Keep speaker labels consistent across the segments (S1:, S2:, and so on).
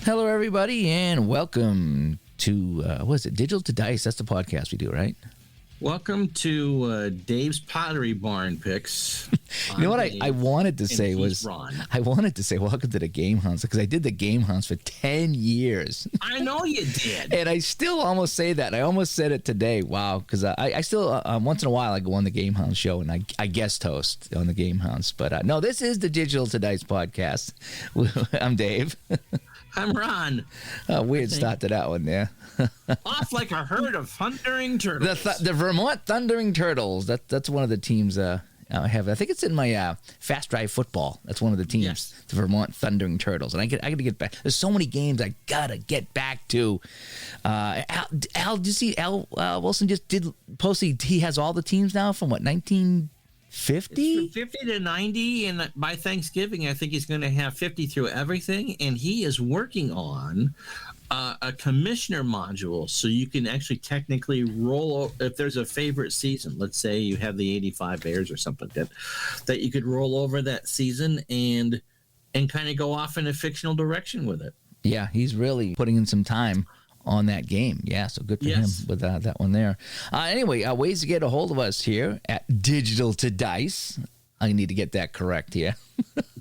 S1: Hello, everybody, and welcome to, what is it, Digital to Dice? That's the podcast we do, right?
S2: Welcome to Dave's Pottery Barn Picks.
S1: You know what I wanted to say was,
S2: Ron.
S1: I wanted to say welcome to the Game Hunts, because I did the Game Hunts for 10 years.
S2: I know you did.
S1: And I still almost say that. I almost said it today. Wow, because I still, once in a while, I go on the Game Hunts show, and I guest host on the Game Hunts. But no, this is the Digital to Dice podcast. I'm Dave.
S2: I'm Ron.
S1: Weird start to that one there.
S2: Off like a herd of thundering turtles.
S1: The Vermont Thundering Turtles. That's one of the teams I have. I think it's in my Fast Drive Football. That's one of the teams.
S2: Yes.
S1: The Vermont Thundering Turtles. And I got to get back. There's so many games I gotta get back to. Al, did you see Al Wilson just did post? He has all the teams now from what 1950.
S2: 50 to 90, and by Thanksgiving, I think he's going to have 50 through everything. And he is working on a commissioner module, so you can actually technically roll if there's a favorite season. Let's say you have the 85 Bears or something like that you could roll over that season and kind of go off in a fictional direction with it.
S1: Yeah, he's really putting in some time on that game. Yeah, so good for him with that one there. Anyway, ways to get a hold of us here at Digital to Dice. I need to get that correct here.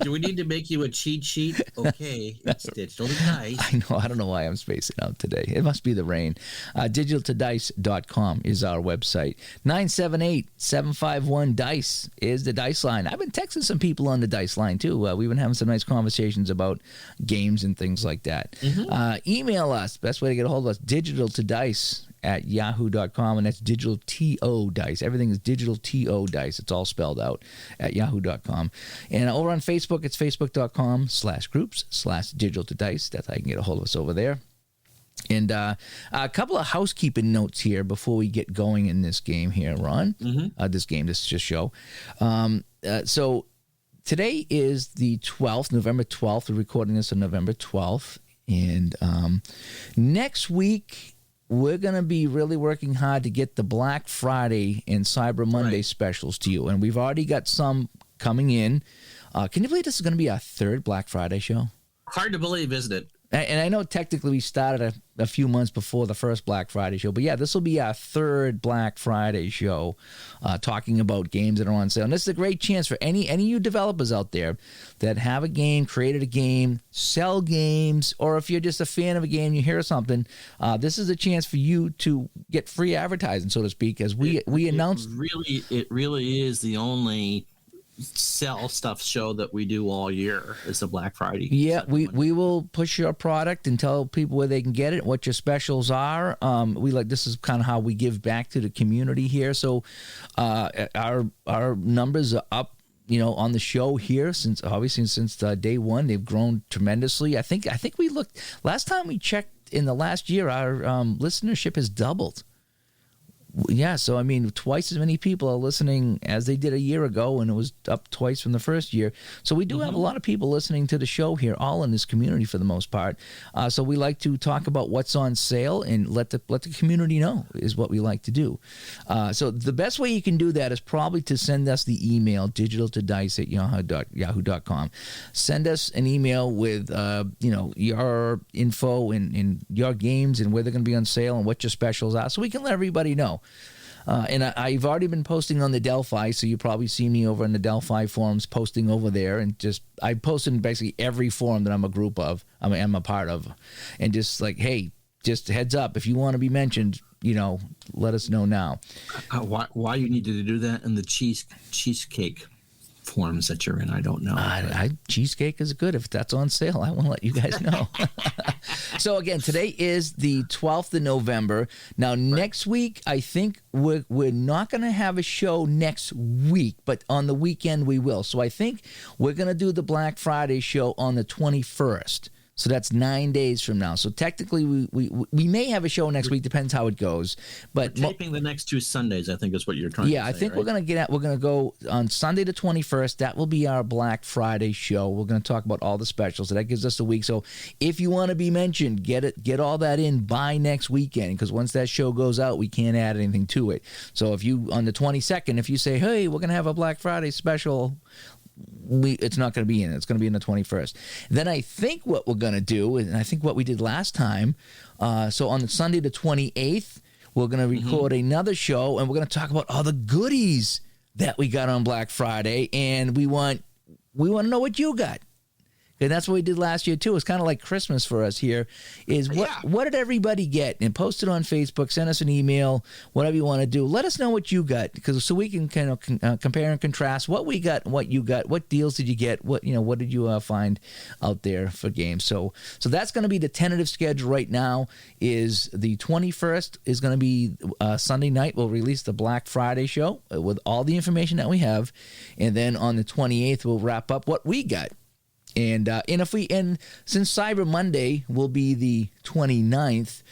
S2: Do we need to make you a cheat sheet? Okay, it's Digital to Dice.
S1: I know. I don't know why I'm spacing out today. It must be the rain. Digitaltodice.com is our website. 978-751-DICE is the Dice line. I've been texting some people on the Dice line, too. We've been having some nice conversations about games and things like that. Mm-hmm. Email us. Best way to get a hold of us, digitaltodice@yahoo.com, and that's digital TO dice. Everything is digital TO dice. It's all spelled out at yahoo.com. And over on Facebook, it's facebook.com/groups/digital to dice. That's how you can get a hold of us over there. And a couple of housekeeping notes here before we get going in this game here, Ron. Mm-hmm. This show. So today is the 12th, November 12th. We're recording this on November 12th. And next week, we're going to be really working hard to get the Black Friday and Cyber Monday specials to you. And we've already got some coming in. Can you believe this is going to be our third Black Friday show?
S2: Hard to believe, isn't it?
S1: And I know technically we started a few months before the first Black Friday show. But yeah, this will be our third Black Friday show talking about games that are on sale. And this is a great chance for any of you developers out there that have a game, created a game, sell games, or if you're just a fan of a game, you hear something, this is a chance for you to get free advertising, so to speak, as we announced.
S2: It really is the only sell stuff show that we do all year is the Black Friday.
S1: Yeah, we will push your product and tell people where they can get it, what your specials are. This is kind of how we give back to the community here. So our numbers are up, on the show here since day one. They've grown tremendously. I think we looked last time we checked in the last year, our listenership has doubled. Yeah, so I mean, twice as many people are listening as they did a year ago, and it was up twice from the first year. So we do have a lot of people listening to the show here, all in this community for the most part. So we like to talk about what's on sale and let the community know is what we like to do. So the best way you can do that is probably to send us the email, digitaltodice@yahoo.com. Send us an email with your info and your games and where they're going to be on sale and what your specials are, so we can let everybody know. And I've already been posting on the Delphi, so you probably see me over in the Delphi forums posting over there, and I post in basically every forum that I'm a part of, and just like, hey, just heads up, if you want to be mentioned, let us know now.
S2: Why you need to do that in the cheesecake forums that you're in, I don't know.
S1: Cheesecake is good. If that's on sale, I want to let you guys know. So again, today is the 12th of November. Now, next week, I think we're not going to have a show next week, but on the weekend we will. So I think we're going to do the Black Friday show on the 21st. So that's 9 days from now. So technically, we may have a show next week. Depends how it goes. But
S2: we're taping the next 2 Sundays, I think is what you're trying to say.
S1: Yeah, I think
S2: right?
S1: we're going to go on Sunday the 21st. That will be our Black Friday show. We're going to talk about all the specials. So that gives us a week. So if you want to be mentioned, get all that in by next weekend, because once that show goes out, we can't add anything to it. So if you on the 22nd, if you say, hey, we're going to have a Black Friday special, it's not going to be in. It's going to be in the 21st. Then I think what we're going to do, and I think what we did last time, so on Sunday the 28th, we're going to record another show, and we're going to talk about all the goodies that we got on Black Friday, and we want to know what you got. And that's what we did last year too. It's kind of like Christmas for us here. Is what did everybody get? And post it on Facebook. Send us an email. Whatever you want to do. Let us know what you got, because so we can kind of compare and contrast what we got, and what you got. What deals did you get? What did you find out there for games? So that's going to be the tentative schedule right now. Is the 21st is going to be Sunday night. We'll release the Black Friday show with all the information that we have, and then on the 28th we'll wrap up what we got. And since Cyber Monday will be the 29th,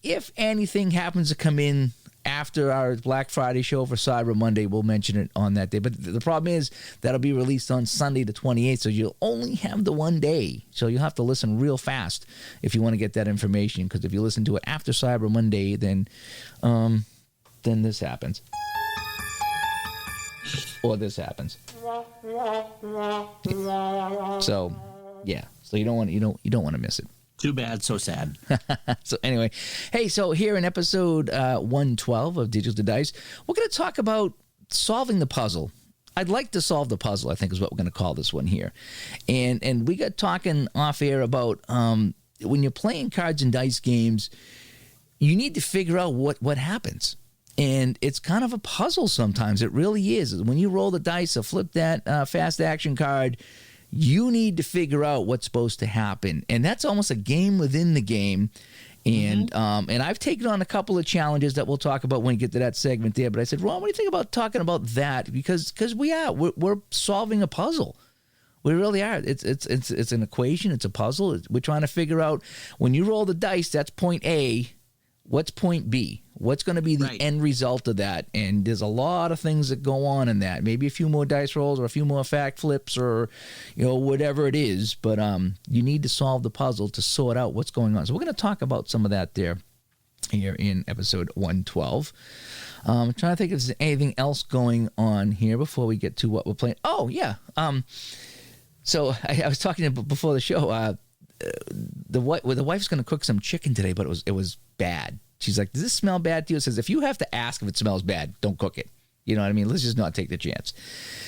S1: if anything happens to come in after our Black Friday show for Cyber Monday, we'll mention it on that day. But the problem is that'll be released on Sunday the 28th, so you'll only have the one day. So you'll have to listen real fast if you want to get that information, because if you listen to it after Cyber Monday, then this happens. Or this happens. So, yeah. So you don't want to miss it.
S2: Too bad, so sad.
S1: So anyway, hey, so here in episode 112 of Digital to Dice, we're going to talk about solving the puzzle. I'd like to solve the puzzle, I think is what we're going to call this one here. And we got talking off air about when you're playing cards and dice games, you need to figure out what happens. And it's kind of a puzzle sometimes. It really is. When you roll the dice or flip that fast action card, you need to figure out what's supposed to happen. And that's almost a game within the game. And and I've taken on a couple of challenges that we'll talk about when we get to that segment there. But I said, Ron, what do you think about talking about that? Because we're solving a puzzle. We really are. It's an equation. It's a puzzle. We're trying to figure out, when you roll the dice, that's point A. What's point B? What's going to be the end result of that? And there's a lot of things that go on in that. Maybe a few more dice rolls or a few more fact flips or, whatever it is. But you need to solve the puzzle to sort out what's going on. So we're going to talk about some of that here in episode 112. I'm trying to think if there's anything else going on here before we get to what we're playing. Oh, yeah. So I was talking before the show. The wife's going to cook some chicken today, but it was bad. She's like, does this smell bad to you? It says, if you have to ask if it smells bad, don't cook it. You know what I mean? Let's just not take the chance.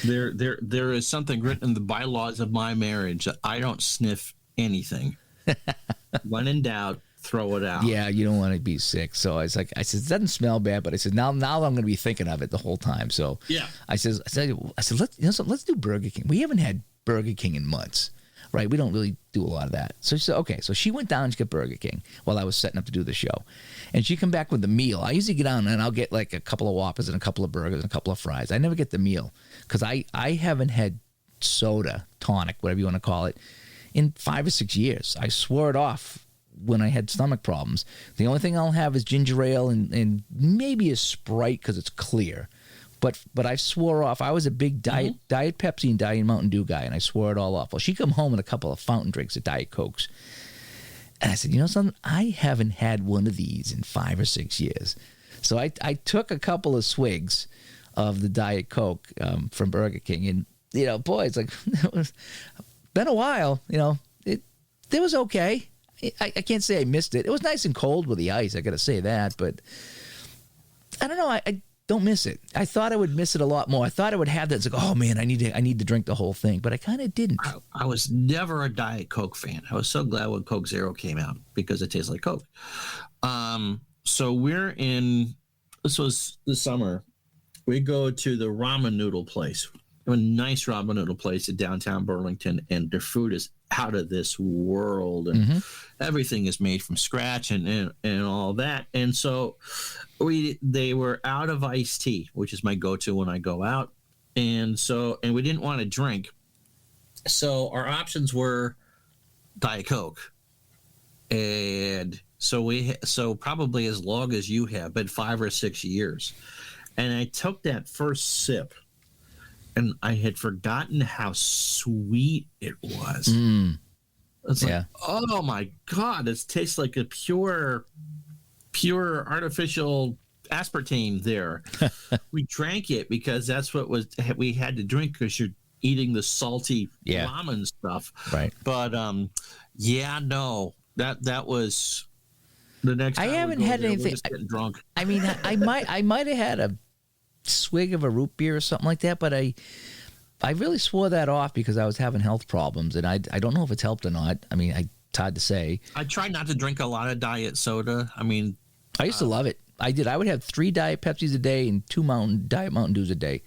S2: There is something written in the bylaws of my marriage that I don't sniff anything. When in doubt, throw it out.
S1: Yeah, you don't want to be sick. So I said, it doesn't smell bad, but I said, now I'm going to be thinking of it the whole time. So yeah, I said, let's do Burger King. We haven't had Burger King in months. Right, we don't really do a lot of that. So she said, okay. So she went down to get Burger King while I was setting up to do the show. And she come back with the meal. I usually get down and I'll get like a couple of Whoppers and a couple of burgers and a couple of fries. I never get the meal because I haven't had soda, tonic, whatever you want to call it, in 5 or 6 years. I swore it off when I had stomach problems. The only thing I'll have is ginger ale and maybe a Sprite because it's clear. But I swore off. I was a big Diet Pepsi and Diet Mountain Dew guy, and I swore it all off. Well, she come home with a couple of fountain drinks at Diet Cokes. And I said, you know something? I haven't had one of these in 5 or 6 years. So I took a couple of swigs of the Diet Coke from Burger King. And, boy, it's like, it was been a while. It was okay. I can't say I missed it. It was nice and cold with the ice, I got to say that. But I don't know. I don't miss it. I thought I would miss it a lot more. I thought I would have that. It's like, oh man, I need to drink the whole thing, but I kind of didn't.
S2: I was never a Diet Coke fan. I was so glad when Coke Zero came out because it tastes like Coke. So this was the summer. We go to the ramen noodle place, a nice ramen noodle place in downtown Burlington, and their food is out of this world, and everything is made from scratch and all that. And so they were out of iced tea, which is my go-to when I go out. And we didn't want to drink. So our options were Diet Coke. And so probably as long as you have, but 5 or 6 years. And I took that first sip, and I had forgotten how sweet it was. It's like, oh my God, it tastes like a pure artificial aspartame there. We drank it because that's what we had to drink, because eating the salty
S1: Yeah.
S2: ramen stuff.
S1: Right.
S2: But no, that was the next
S1: I
S2: time
S1: haven't
S2: we go
S1: had
S2: there,
S1: anything.
S2: we're just getting drunk.
S1: I mean, I might have had a swig of a root beer or something like that, but I really swore that off because I was having health problems, and I don't know if it's helped or not. I mean, it's hard to say.
S2: I try not to drink a lot of diet soda. I mean,
S1: I used to love it. I did. I would have 3 Diet Pepsis a day and 2 Diet Mountain Dews a day.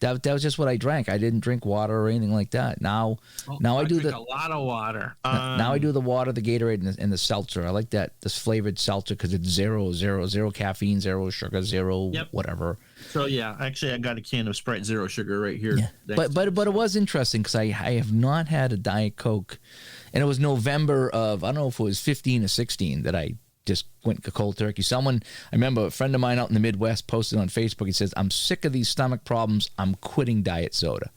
S1: That was just what I drank. I didn't drink water or anything like that. Now I do
S2: drink a lot of water.
S1: Now I do the water, the Gatorade, and the seltzer. I like this flavored seltzer because it's zero caffeine, zero sugar, zero whatever.
S2: So yeah, actually, I got a can of Sprite Zero Sugar right here.
S1: Yeah. But it was interesting because I have not had a Diet Coke, and it was November of, I don't know if it was 15 or 16 that I just went cold turkey. I remember a friend of mine out in the Midwest posted on Facebook. He says, "I'm sick of these stomach problems. I'm quitting diet soda."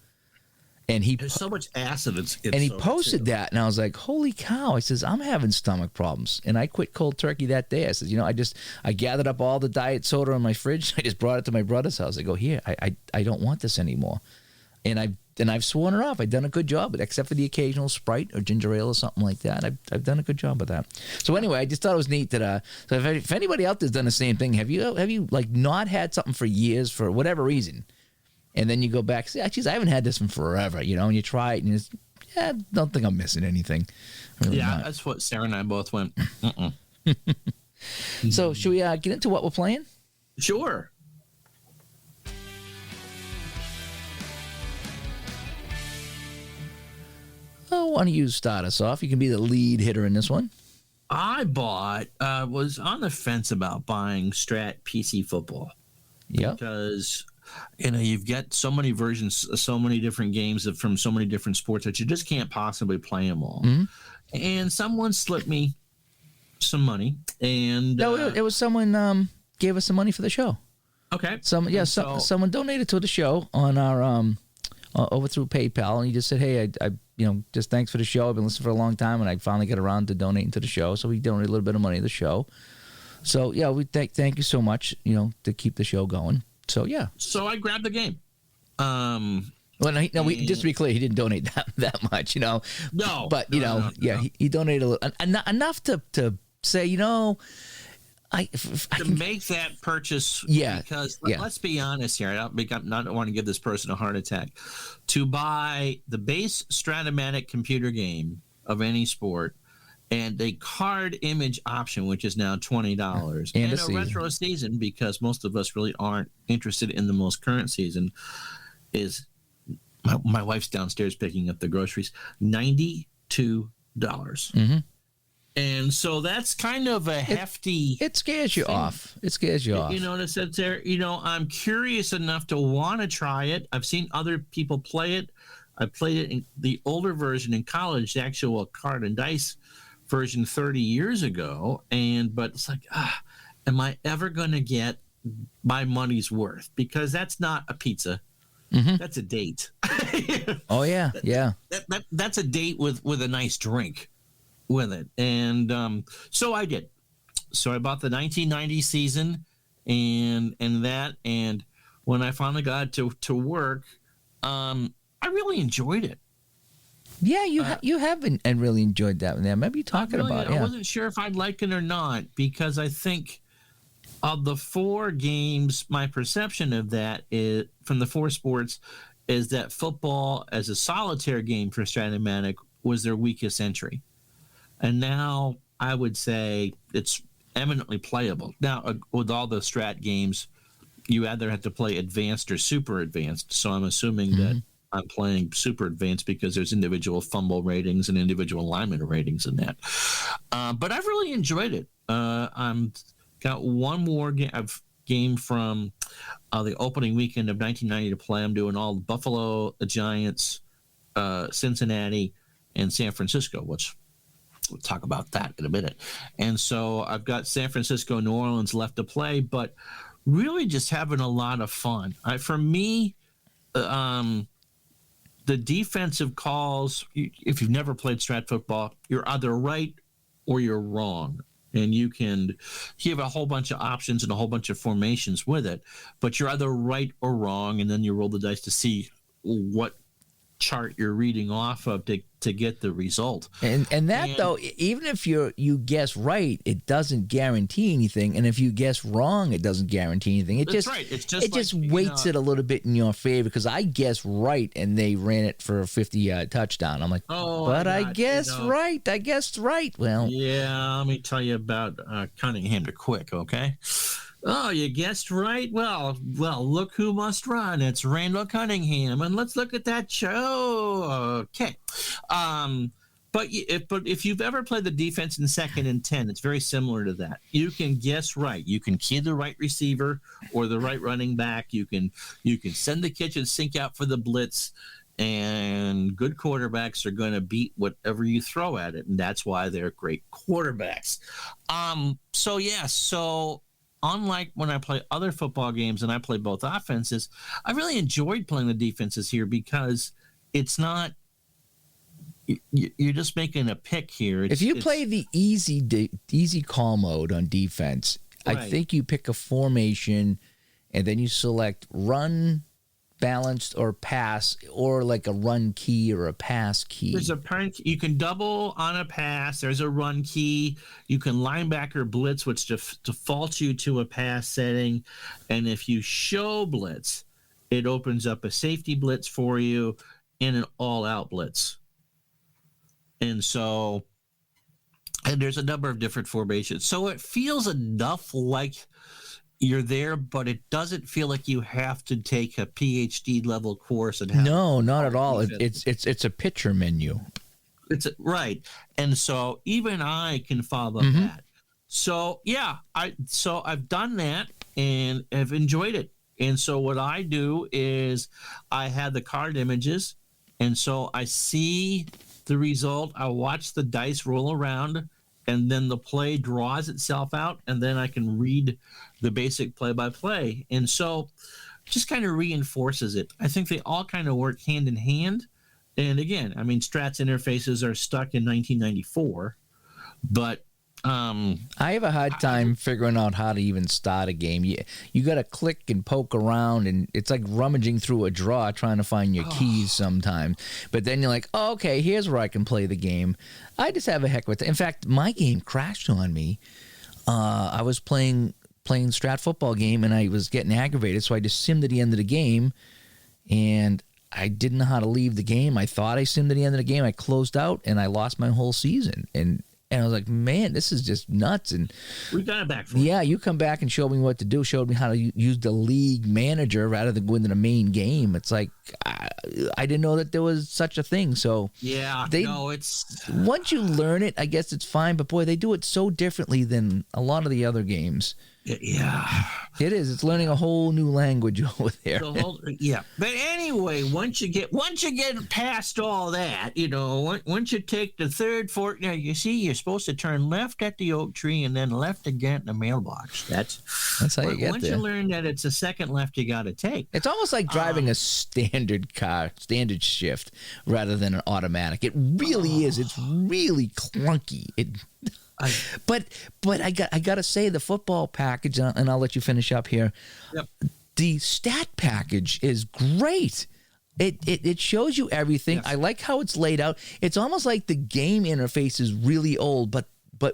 S1: And
S2: there's so much acid.
S1: And he posted that, and I was like, "Holy cow!" I says, "I'm having stomach problems," and I quit cold turkey that day. I says, I gathered up all the diet soda in my fridge. I just brought it to my brother's house. I go, "Here, I don't want this anymore," and I've sworn it off. I've done a good job, except for the occasional Sprite or ginger ale or something like that. I've done a good job with that. So anyway, I just thought it was neat that so if anybody out there's done the same thing, have you like not had something for years for whatever reason, and then you go back, say, "Geez, I haven't had this one forever," and you try it, and it's, I don't think I'm missing anything. Really not.
S2: That's what Sarah and I both went.
S1: So should we get into what we're playing?
S2: Sure.
S1: Oh, why don't you start us off? You can be the lead hitter in this one.
S2: I was on the fence about buying Strat PC football.
S1: Yeah.
S2: Because, you've got so many versions, so many different games from so many different sports that you just can't possibly play them all.
S1: Mm-hmm.
S2: And someone slipped me some money. And
S1: No, it was someone gave us some money for the show.
S2: Okay.
S1: Someone donated to the show on our over through PayPal, and he just said, "Hey, I just thanks for the show. I've been listening for a long time, and I finally got around to donating to the show." So we donated a little bit of money to the show. So yeah, we thank you so much, to keep the show going. So yeah.
S2: So I grabbed the game.
S1: Well, just to be clear, he didn't donate that much, No. But he donated a little, enough to say, I
S2: can make that purchase.
S1: Yeah.
S2: Because let's be honest here. I don't want to give this person a heart attack. To buy the base Stratomatic computer game of any sport and a card image option, which is now $20, and a retro season, because most of us really aren't interested in the most current season, is my wife's downstairs picking up the groceries. $92.
S1: Mm-hmm.
S2: And so that's kind of a hefty.
S1: It scares you off. It scares you off.
S2: In a sense there, I'm curious enough to want to try it. I've seen other people play it. I played it in the older version in college, the actual card and dice version 30 years ago. But it's like, am I ever going to get my money's worth? Because that's not a pizza. Mm-hmm. That's a date.
S1: Oh, yeah. Yeah.
S2: That's a date with a nice drink with it. And so I did. So I bought the 1990 season and when I finally got to work, I really enjoyed it.
S1: Yeah, you have been and really enjoyed that one there. Maybe talking about it. Yeah.
S2: I wasn't sure if I'd like it or not, because I think of the 4 games, my perception of that is, from the 4 sports, is that football as a solitaire game for Stratomatic was their weakest entry. And now I would say it's eminently playable. Now, with all the Strat games, you either have to play advanced or super advanced. So I'm assuming that I'm playing super advanced because there's individual fumble ratings and individual alignment ratings in that. But I've really enjoyed it. I'm got one more game from the opening weekend of 1990 to play. I'm doing all Buffalo, the Giants, Cincinnati, and San Francisco, which we'll talk about that in a minute. And so I've got San Francisco, New Orleans left to play, but really just having a lot of fun. For me, the defensive calls, if you've never played Strat football, you're either right or you're wrong. And you have a whole bunch of options and a whole bunch of formations with it, but you're either right or wrong, and then you roll the dice to see what chart you're reading off of to get the result.
S1: And though, even if you guess right, it doesn't guarantee anything. And if you guess wrong, it doesn't guarantee anything. It just weights it a little bit in your favor, because I guessed right and they ran it for a 50-yard touchdown. I'm like, I guessed right. I guessed right. Well,
S2: yeah, let me tell you about Cunningham to quick, okay? Oh, you guessed right. Well, look who must run. It's Randall Cunningham, and let's look at that show. Okay, but if you've ever played the defense in 2nd and 10, it's very similar to that. You can guess right. You can key the right receiver or the right running back. You can send the kitchen sink out for the blitz, and good quarterbacks are going to beat whatever you throw at it, and that's why they're great quarterbacks. So unlike when I play other football games and I play both offenses, I really enjoyed playing the defenses here, because it's not you're just making a pick here.
S1: If you play the easy call mode on defense, right, I think you pick a formation and then you select run, balanced, or pass, or like a run key or a pass key.
S2: There's you can double on a pass. There's a run key. You can linebacker blitz, which defaults you to a pass setting. And if you show blitz, it opens up a safety blitz for you and an all-out blitz. And there's a number of different formations. So it feels enough like you're there, but it doesn't feel like you have to take a PhD level course and have
S1: not at all. It's a picture menu.
S2: Right. And so even I can follow that. So I've done that and have enjoyed it. And so what I do is I have the card images, and so I see the result. I watch the dice roll around, and then the play draws itself out, and then I can read the basic play-by-play. And so just kind of reinforces it. I think they all kind of work hand in hand. And again, I mean, Strats interfaces are stuck in 1994, but
S1: I have a hard time figuring out how to even start a game. You got to click and poke around, and it's like rummaging through a drawer trying to find your keys sometimes. But then you're like, oh, okay, here's where I can play the game. I just have a heck with it. In fact, my game crashed on me. I was playing Strat football game, and I was getting aggravated, so I just simmed to the end of the game, and I didn't know how to leave the game. I thought I simmed to the end of the game. I closed out, and I lost my whole season. And I was like, man, this is just nuts. And
S2: we got it back for you.
S1: Yeah, you come back and showed me what to do, showed me how to use the league manager rather than go into the main game. It's like, I didn't know that there was such a thing. So
S2: yeah, it's
S1: once you learn it, I guess it's fine. But boy, they do it so differently than a lot of the other games.
S2: Yeah,
S1: it is. It's learning a whole new language over there.
S2: But anyway, once you get past all that, once you take the third fork, now you see you're supposed to turn left at the oak tree and then left again at the mailbox. That's
S1: how you get
S2: once
S1: there.
S2: You learn that it's a second left you got to take.
S1: It's almost like driving a standard car, standard shift, rather than an automatic. It really is. It's really clunky. But I got to say, the football package, and I'll let you finish up here.
S2: Yep.
S1: The stat package is great. It shows you everything. Yes. I like how it's laid out. It's almost like the game interface is really old, but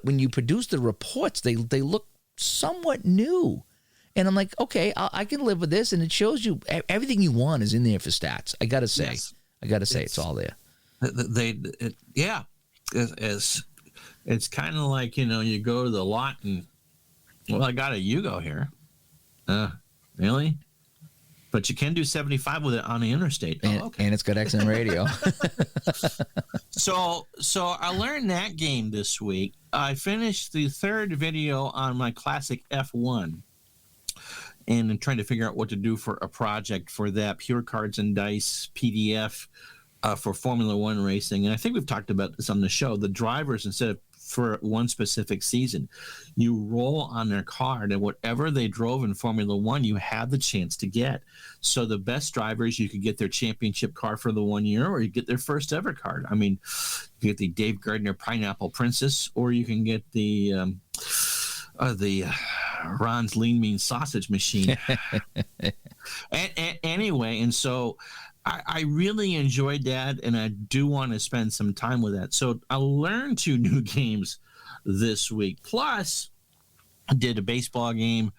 S1: when you produce the reports, they look somewhat new. And I'm like, okay, I can live with this. And it shows you everything you want is in there for stats. I got to say. Yes. It's all there.
S2: It's kind of like, you go to the lot and, well, I got a Yugo here. Really? But you can do 75 with it on the interstate. Okay.
S1: And it's got XM radio.
S2: So I learned that game this week. I finished the third video on my classic F1. And I'm trying to figure out what to do for a project for that Pure Cards and Dice PDF for Formula One racing. And I think we've talked about this on the show. The drivers, instead of for one specific season, you roll on their card, and whatever they drove in Formula One, you have the chance to get. So the best drivers, you could get their championship car for the 1 year, or you get their first ever card. I mean, you get the Dave Gardner Pineapple Princess, or you can get the Ron's Lean Mean Sausage Machine. Anyway, and so I really enjoyed that, and I do want to spend some time with that. So I learned 2 new games this week. Plus, I did a baseball game,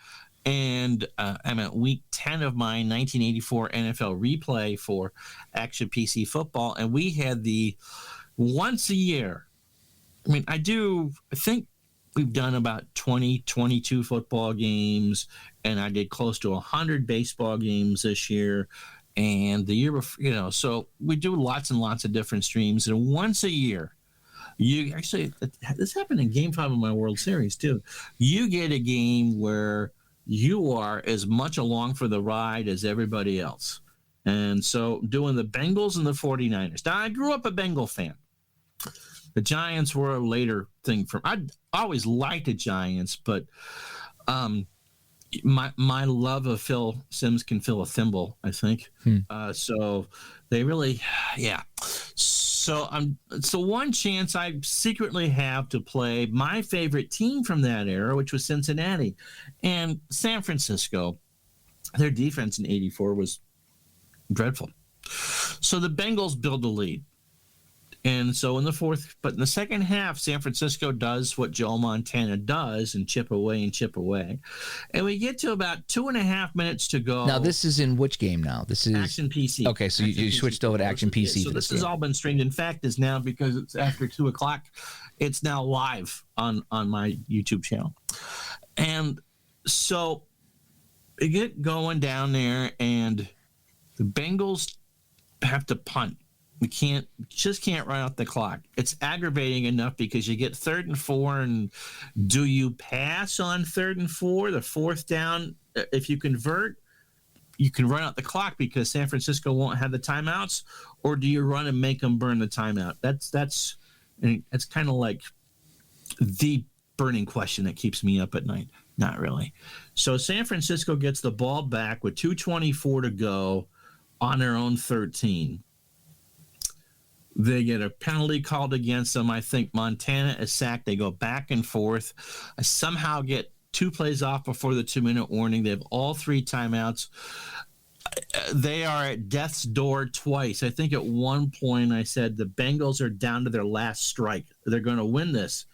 S2: and I'm at week 10 of my 1984 NFL replay for Action PC Football, and we had the once a year. I mean, I think we've done about 20, 22 football games, and I did close to 100 baseball games this year. And the year before, so we do lots and lots of different streams. And once a year, you actually, this happened in Game 5 of my World Series too. You get a game where you are as much along for the ride as everybody else. And so doing the Bengals and the 49ers. Now, I grew up a Bengal fan. The Giants were a later thing for I always liked the Giants, but my love of Phil Simms can fill a thimble, I think. So they really, yeah. So it's the one chance I secretly have to play my favorite team from that era, which was Cincinnati. And San Francisco, their defense in 84 was dreadful. So the Bengals build a lead. And so in the second half, San Francisco does what Joe Montana does and chip away and chip away. And we get to about 2.5 minutes to go.
S1: Now, this is in which game now? This is
S2: Action PC.
S1: Okay, so you switched over to Action PC.
S2: So this has all been streamed. In fact, is now, because it's after 2 o'clock, it's now live on my YouTube channel. And so we get going down there, and the Bengals have to punt. We can't run out the clock. It's aggravating enough because you get 3rd and 4, and do you pass on 3rd and 4, the 4th down? If you convert, you can run out the clock because San Francisco won't have the timeouts, or do you run and make them burn the timeout? That's kind of like the burning question that keeps me up at night. Not really. So San Francisco gets the ball back with 2:24 to go on their own 13. They get a penalty called against them. I think Montana is sacked. They go back and forth. I somehow get 2 plays off before the 2-minute warning. They have all 3 timeouts. They are at death's door twice. I think at one point I said the Bengals are down to their last strike. They're going to win this.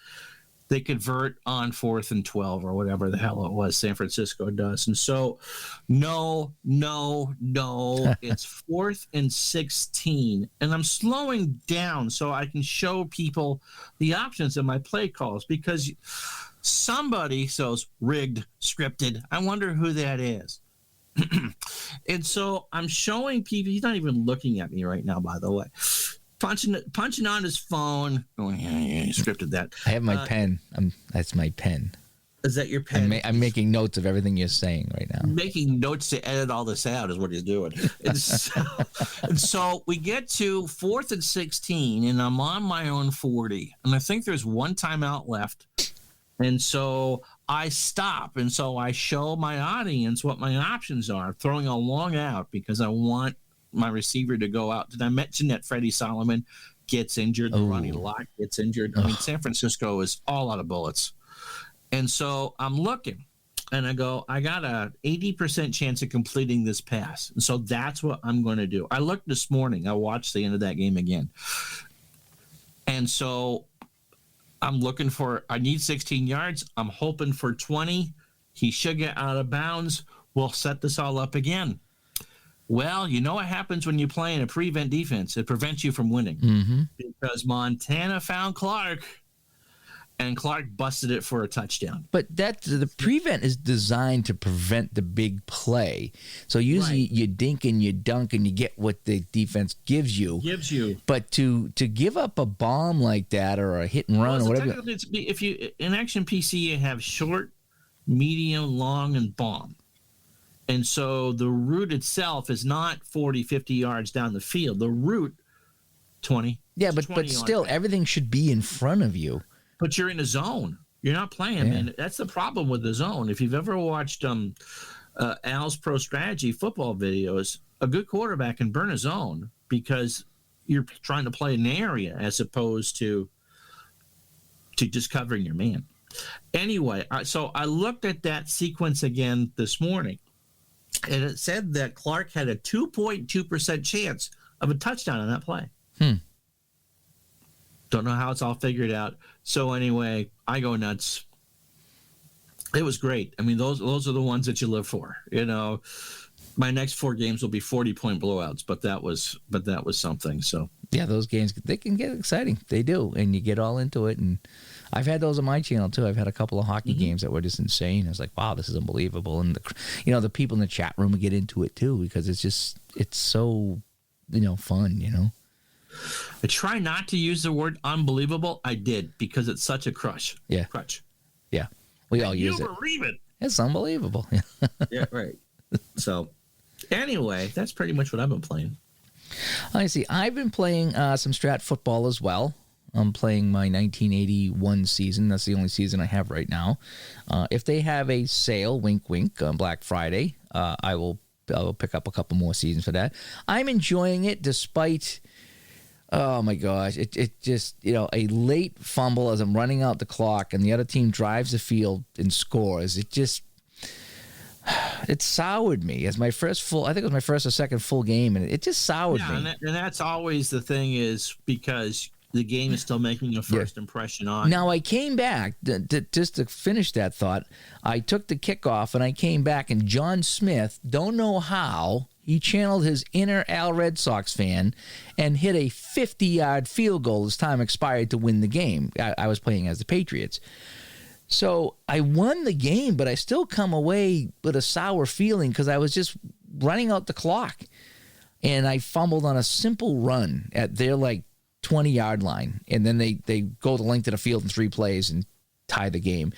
S2: They convert on 4th and 12 or whatever the hell it was. San Francisco does. And so no. It's 4th and 16. And I'm slowing down so I can show people the options in my play calls, because somebody says rigged, scripted. I wonder who that is. And so I'm showing people. He's not even looking at me right now, by the way. Punching on his phone. Oh, yeah, he scripted that.
S1: I have my pen. That's my pen.
S2: Is that your pen?
S1: I'm making notes of everything you're saying right now.
S2: Making notes to edit all this out is what he's doing. And so we get to 4th and 16, and I'm on my own 40. And I think there's 1 timeout left. And so I stop. And so I show my audience what my options are, throwing a long out because I want my receiver to go out. Did I mention that Freddie Solomon gets injured? Ronnie Lott gets injured. I mean, San Francisco is all out of bullets. And so I'm looking, and I go, I got a 80% chance of completing this pass. And so that's what I'm going to do. I looked this morning. I watched the end of that game again. And so I'm looking I need 16 yards. I'm hoping for 20. He should get out of bounds. We'll set this all up again. Well, you know what happens when you play in a prevent defense? It prevents you from winning because Montana found Clark, and Clark busted it for a touchdown.
S1: But the prevent is designed to prevent the big play. So usually you dink and you dunk and you get what the defense gives you. But to give up a bomb like that or a hit and run or whatever.
S2: If you in Action PC, you have short, medium, long, and bomb. And so the route itself is not 40, 50 yards down the field. The route, 20.
S1: Yeah, but still, everything should be in front of you.
S2: But you're in a zone. You're not playing, man. That's the problem with the zone. If you've ever watched Al's Pro Strategy football videos, a good quarterback can burn a zone because you're trying to play an area as opposed to just covering your man. Anyway, so I looked at that sequence again this morning. And it said that Clark had a 2.2% chance of a touchdown on that play. Don't know how it's all figured out. So anyway, I go nuts. It was great. I mean, those are the ones that you live for. You know, my next 4 games will be 40-point blowouts, but that was something. So
S1: yeah, those games, they can get exciting. They do, and you get all into it. And I've had those on my channel too. I've had a couple of hockey games that were just insane. I was like, wow, this is unbelievable. And the people in the chat room get into it too, because it's so fun.
S2: I try not to use the word unbelievable. I did, because it's such a crutch.
S1: Yeah. Yeah. We all use it.
S2: You believe it.
S1: It's unbelievable.
S2: Yeah, right. So anyway, that's pretty much what I've been playing.
S1: I see. I've been playing some Strat football as well. I'm playing my 1981 season. That's the only season I have right now. If they have a sale, wink, wink, on Black Friday, I will pick up a couple more seasons for that. I'm enjoying it despite, oh my gosh, it just, a late fumble as I'm running out the clock and the other team drives the field and scores. It soured me as my first I think it was my first or second full game, and it just soured me.
S2: And that's always the thing, is because the game is still making a first impression on you.
S1: Now, I came back, just to finish that thought, I took the kickoff, and I came back, and John Smith, don't know how, he channeled his inner Al Red Sox fan and hit a 50-yard field goal as time expired to win the game. I was playing as the Patriots. So I won the game, but I still come away with a sour feeling because I was just running out the clock. And I fumbled on a simple run at their 20-yard line. And then they go the length of the field in 3 plays and tie the game.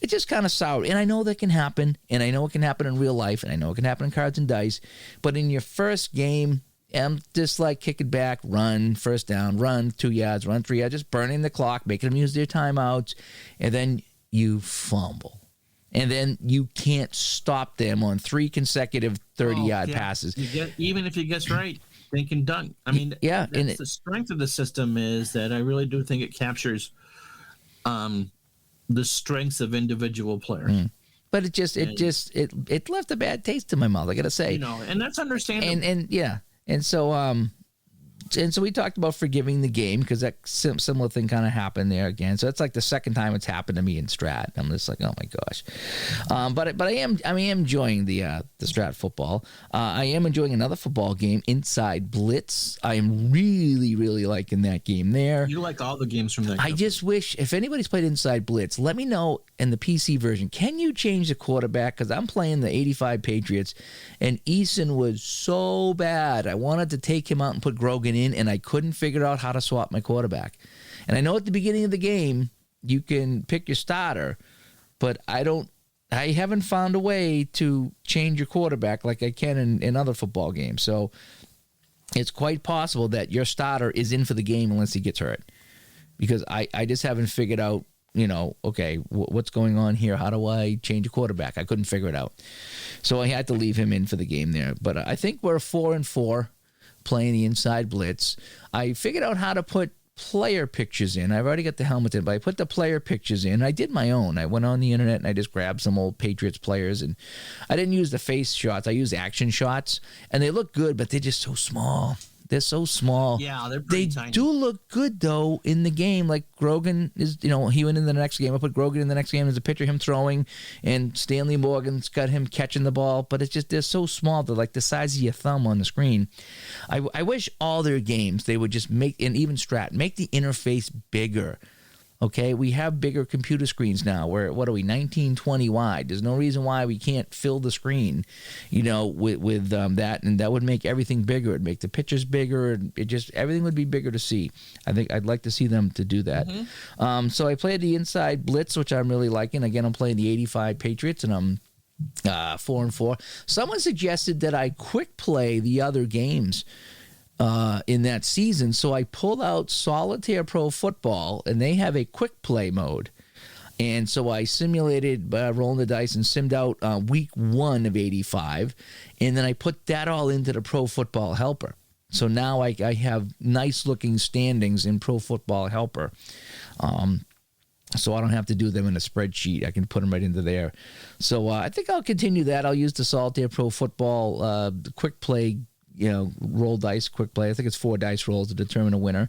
S1: It just kind of soured. And I know that can happen. And I know it can happen in real life. And I know it can happen in cards and dice. But in your first game, I'm just kicking back, run, first down, run 2 yards, run 3 yards, just burning the clock, making them use their timeouts. And then you fumble. And then you can't stop them on 3 consecutive 30-yard passes.
S2: Even if you guess right, they can dunk. I mean,
S1: yeah,
S2: the strength of the system is that I really do think it captures the strengths of individual players.
S1: But it left a bad taste in my mouth, I got to say.
S2: And that's understandable.
S1: And yeah. And so we talked about forgiving the game because that similar thing kind of happened there again. So it's the second time it's happened to me in Strat. I'm just oh my gosh. But I am enjoying the Strat football. I am enjoying another football game, Inside Blitz. I am really, really liking that game there.
S2: You like all the games from that.
S1: I just wish, if anybody's played Inside Blitz, let me know in the PC version. Can you change the quarterback? Because I'm playing the 85 Patriots, and Eason was so bad. I wanted to take him out and put Grogan in, and I couldn't figure out how to swap my quarterback. And I know at the beginning of the game you can pick your starter, but I haven't found a way to change your quarterback like I can in other football games. So it's quite possible that your starter is in for the game unless he gets hurt, because I just haven't figured out, okay, what's going on here? How do I change a quarterback? I couldn't figure it out. So I had to leave him in for the game there. But I think we're 4-4 playing the Inside Blitz. I figured out how to put player pictures in. I've already got the helmet in, but I put the player pictures in. I did my own. I went on the internet and I just grabbed some old Patriots players, and I didn't use the face shots. I used action shots, and they look good, but they're just so small. They're so small.
S2: Yeah, they're pretty tiny.
S1: They do look good, though, in the game. Like Grogan is, he went in the next game. I put Grogan in the next game as a picture, him throwing, and Stanley Morgan's got him catching the ball. But it's just, they're so small. They're like the size of your thumb on the screen. I wish all their games, they would just make, and even Strat, make the interface bigger. Okay, we have bigger computer screens now. We're, 1920 wide. There's no reason why we can't fill the screen, with that, and that would make everything bigger. It'd make the pictures bigger, and everything would be bigger to see. I think I'd like to see them to do that. Mm-hmm. So I played the Inside Blitz, which I'm really liking. Again, I'm playing the 85 Patriots, and I'm 4-4. Someone suggested that I quick play the other games in that season, so I pulled out Solitaire Pro Football, and they have a quick play mode, and so I simulated rolling the dice and simmed out week 1 of 85, and then I put that all into the Pro Football Helper. So now I have nice looking standings in Pro Football Helper. so I don't have to do them in a spreadsheet. I can put them right into there. So I think I'll continue that. I'll use the Solitaire Pro Football the quick play, roll dice, quick play. I think it's 4 dice rolls to determine a winner.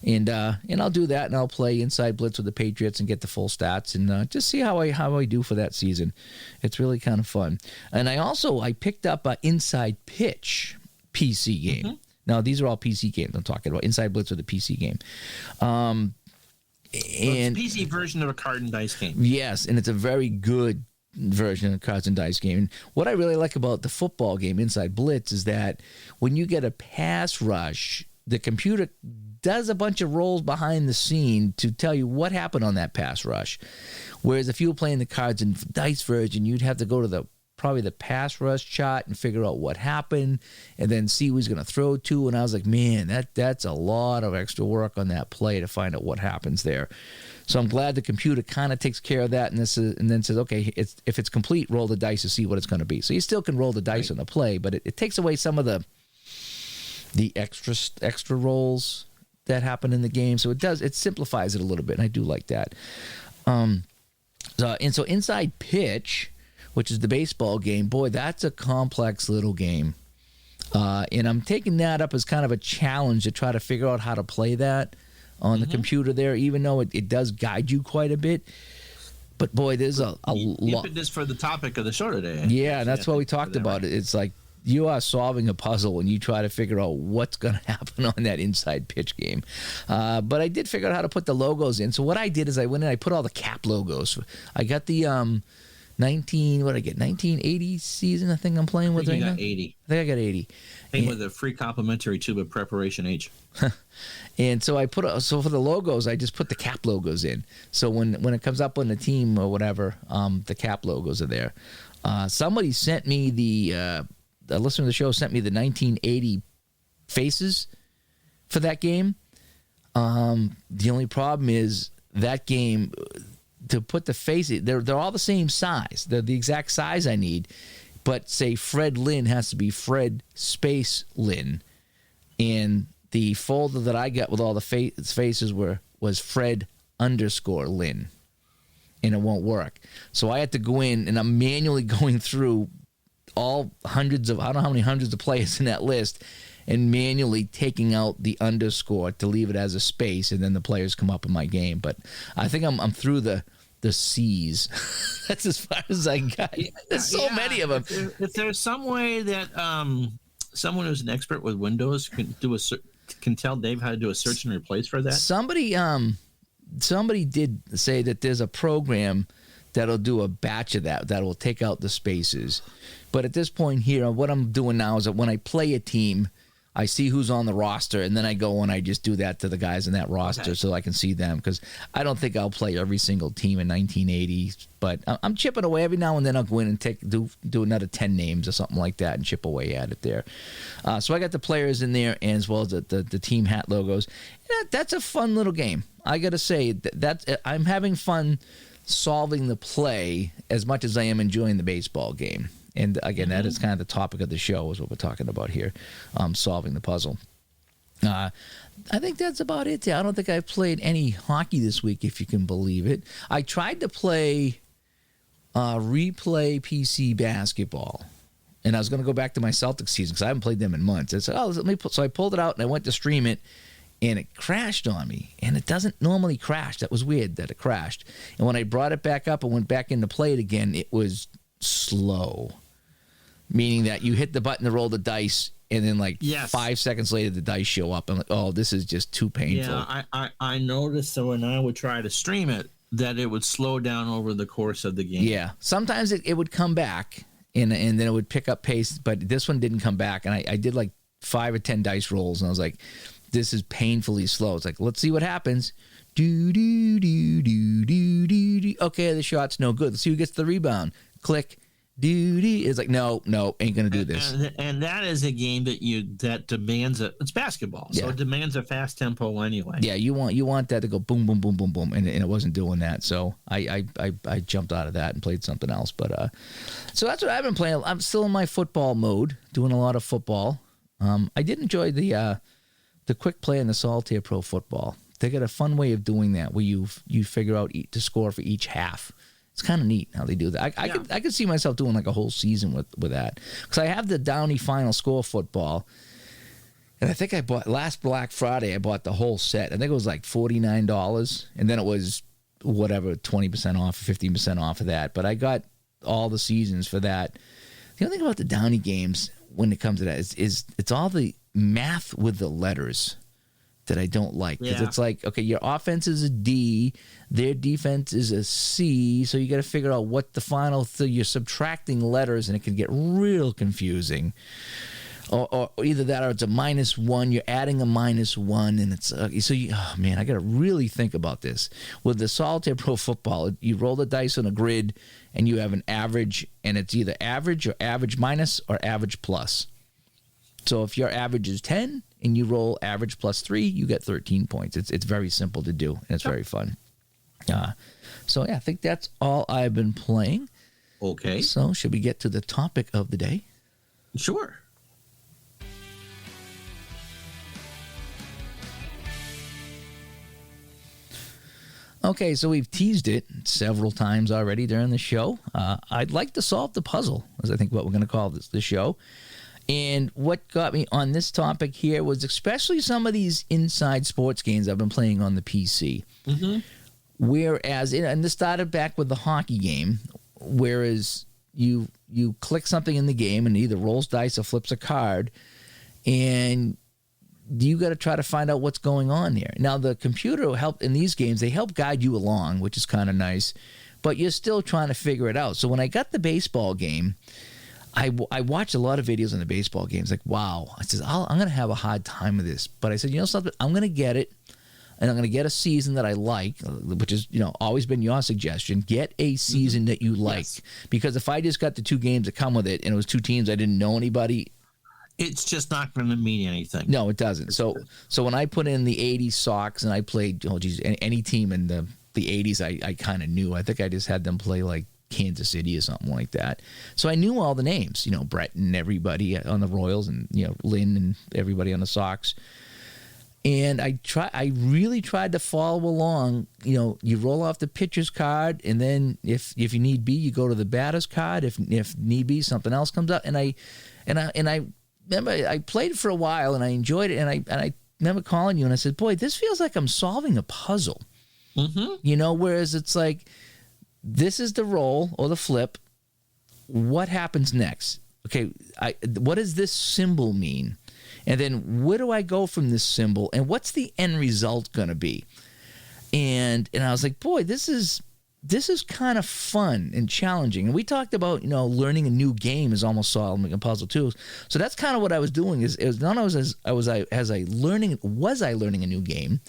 S1: And I'll do that, and I'll play Inside Blitz with the Patriots and get the full stats and just see how I do for that season. It's really kind of fun. And I picked up an Inside Pitch PC game. Mm-hmm. Now, these are all PC games I'm talking about. Inside Blitz with a PC game. And
S2: it's a PC version of a card and dice game.
S1: Yes, and it's a very good version of cards and dice game. And what I really like about the football game, Inside Blitz, is that when you get a pass rush, the computer does a bunch of rolls behind the scene to tell you what happened on that pass rush. Whereas if you were playing the cards and dice version, you'd have to go to probably the pass rush chart and figure out what happened and then see who he's going to throw to. And I was like, man, that's a lot of extra work on that play to find out what happens there. So I'm glad the computer kind of takes care of that and then says, okay, if it's complete, roll the dice to see what it's going to be. So you still can roll the dice on the play, but it takes away some of the extra rolls that happen in the game. So it simplifies it a little bit, and I do like that. So Inside Pitch, which is the baseball game, boy, that's a complex little game. And I'm taking that up as kind of a challenge to try to figure out how to play that on the computer there, even though it does guide you quite a bit. But boy, there's a lot.
S2: This for the topic of the show today.
S1: Yeah, that's what we talked about. Right. It's like you are solving a puzzle and you try to figure out what's going to happen on that Inside Pitch game. But I did figure out how to put the logos in. So what I did is I went in, I put all the cap logos. I got the 1980 season, I think I'm playing with right now.
S2: 80.
S1: I think I got 80.
S2: Came with a free complimentary tube of Preparation H.
S1: And so for the logos, I just put the cap logos in. So when it comes up on the team or whatever, the cap logos are there. Somebody sent me a listener to the show sent me the 1980 faces for that game. The only problem is that game, to put the faces, they're all the same size. They're the exact size I need. But say Fred Lynn has to be Fred Space Lynn. And the folder that I got with all the faces was Fred _ Lynn. And it won't work. So I had to go in, and I'm manually going through all hundreds of, I don't know how many hundreds of players in that list, and manually taking out the underscore to leave it as a space, and then the players come up in my game. But I think I'm through the C's. That's as far as I got. There's so many of them.
S2: If there's some way that someone who's an expert with Windows can tell Dave how to do a search and replace for that.
S1: Somebody did say that there's a program that'll do a batch of that will take out the spaces. But at this point here, what I'm doing now is that when I play a team, I see who's on the roster, and then I go and I just do that to the guys in that roster so I can see them, because I don't think I'll play every single team in 1980. But I'm chipping away. Every now and then I'll go in and do another 10 names or something like that and chip away at it there. So I got the players in there, and as well as the team hat logos. That's a fun little game. I got to say, I'm having fun solving the play as much as I am enjoying the baseball game. And again, that is kind of the topic of the show, is what we're talking about here, solving the puzzle. I think that's about it. I don't think I've played any hockey this week, if you can believe it. I tried to play replay PC basketball, and I was going to go back to my Celtics season because I haven't played them in months. I said, so I pulled it out and I went to stream it, and it crashed on me. And it doesn't normally crash. That was weird that it crashed. And when I brought it back up and went back in to play it again, it was slow. Meaning that you hit the button to roll the dice, and then 5 seconds later the dice show up. I'm like, oh, this is just too painful.
S2: Yeah, I noticed that when I would try to stream it, that it would slow down over the course of the game.
S1: Yeah, sometimes it would come back, and then it would pick up pace, but this one didn't come back. And I did 5 or 10 dice rolls, and I was like, this is painfully slow. It's like, let's see what happens. Do, do, do, do, do, do, do. Okay, the shot's no good. Let's see who gets the rebound. Click. Duty is like, no, ain't gonna do this.
S2: And that is a game that demands it's basketball, so it demands a fast tempo anyway.
S1: Yeah, you want that to go boom, boom, boom, boom, boom, and it wasn't doing that. So I jumped out of that and played something else. But so that's what I've been playing. I'm still in my football mode, doing a lot of football. I did enjoy the quick play in the Solitaire Pro Football. They got a fun way of doing that where you figure out the score for each half. It's kind of neat how they do that. I could see myself doing like a whole season with that, because I have the Downey Final Score football, and I think I bought last Black Friday. I bought the whole set. I think it was like $49, and then it was whatever 20% off, 15% off of that. But I got all the seasons for that. The only thing about the Downey games when it comes to that is it's all the math with the letters that I don't like, because it's like, okay, your offense is a D, their defense is a C, so you got to figure out what the final. So you're subtracting letters, and it can get real confusing. Or either that, or it's a -1. You're adding a -1, and it's so. Oh man, I got to really think about this. With the Solitaire Pro Football, you roll the dice on a grid, and you have an average, and it's either average or average minus or average plus. So if your average is 10 and you roll average plus 3, you get 13 points. It's very simple to do, and it's very fun. So yeah, I think that's all I've been playing.
S2: Okay.
S1: So should we get to the topic of the day?
S2: Sure.
S1: Okay, so we've teased it several times already during the show. I'd like to solve the puzzle, is I think what we're going to call this show. And what got me on this topic here was especially some of these inside sports games I've been playing on the PC. Mm-hmm. Whereas, and this started back with the hockey game, whereas you click something in the game and it either rolls dice or flips a card, and you got to try to find out what's going on here. Now, the computer will help in these games. They help guide you along, which is kind of nice, but you're still trying to figure it out. So when I got the baseball game, I watched a lot of videos on the baseball games. Like, wow. I said, I'm going to have a hard time with this. But I said, you know something? I'm going to get it, and I'm going to get a season that I like, which is, always been your suggestion. Get a season that you like. Yes. Because if I just got the 2 games that come with it, and it was 2 teams I didn't know anybody,
S2: it's just not going to mean anything.
S1: No, it doesn't. So when I put in the 80s Sox and I played, any team in the 80s I kind of knew. I think I just had them play like Kansas City or something like that. So I knew all the names, Brett and everybody on the Royals, and Lynn and everybody on the Sox. And I really tried to follow along. You roll off the pitcher's card, and then if you need be, you go to the batter's card. If need be, something else comes up. And I remember I played for a while and I enjoyed it. And I remember calling you and I said, "Boy, this feels like I'm solving a puzzle." Mm-hmm. Whereas it's like, this is the roll or the flip. What happens next? Okay, what does this symbol mean? And then where do I go from this symbol? And what's the end result going to be? And I was like, boy, this is kind of fun and challenging. And we talked about, learning a new game is almost solving a puzzle too. So that's kind of what I was doing. Is not only was I learning a new game,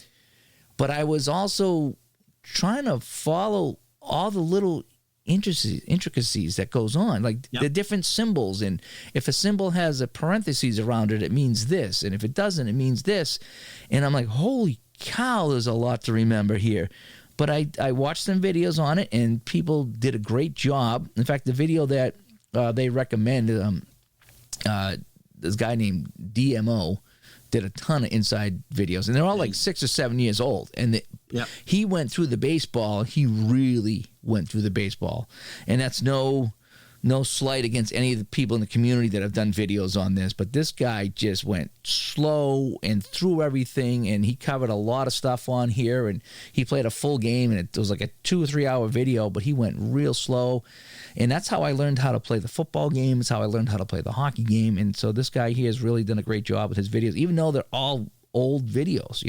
S1: but I was also trying to follow all the little intricacies that goes on, like the different symbols, and if a symbol has a parentheses around it, it means this, and if it doesn't, it means this. And I'm like, holy cow, there's a lot to remember here. But I watched some videos on it, and people did a great job. In fact, the video that they recommended, this guy named DMO did a ton of inside videos, and they're all like 6 or 7 years old. And he went through the baseball. He really went through the baseball, and that's no slight against any of the people in the community that have done videos on this. But this guy just went slow and through everything, and he covered a lot of stuff on here. And he played a full game, and it was like a 2 or 3 hour video, but he went real slow. And that's how I learned how to play the football game. It's how I learned how to play the hockey game. And so this guy here has really done a great job with his videos, even though they're all old videos,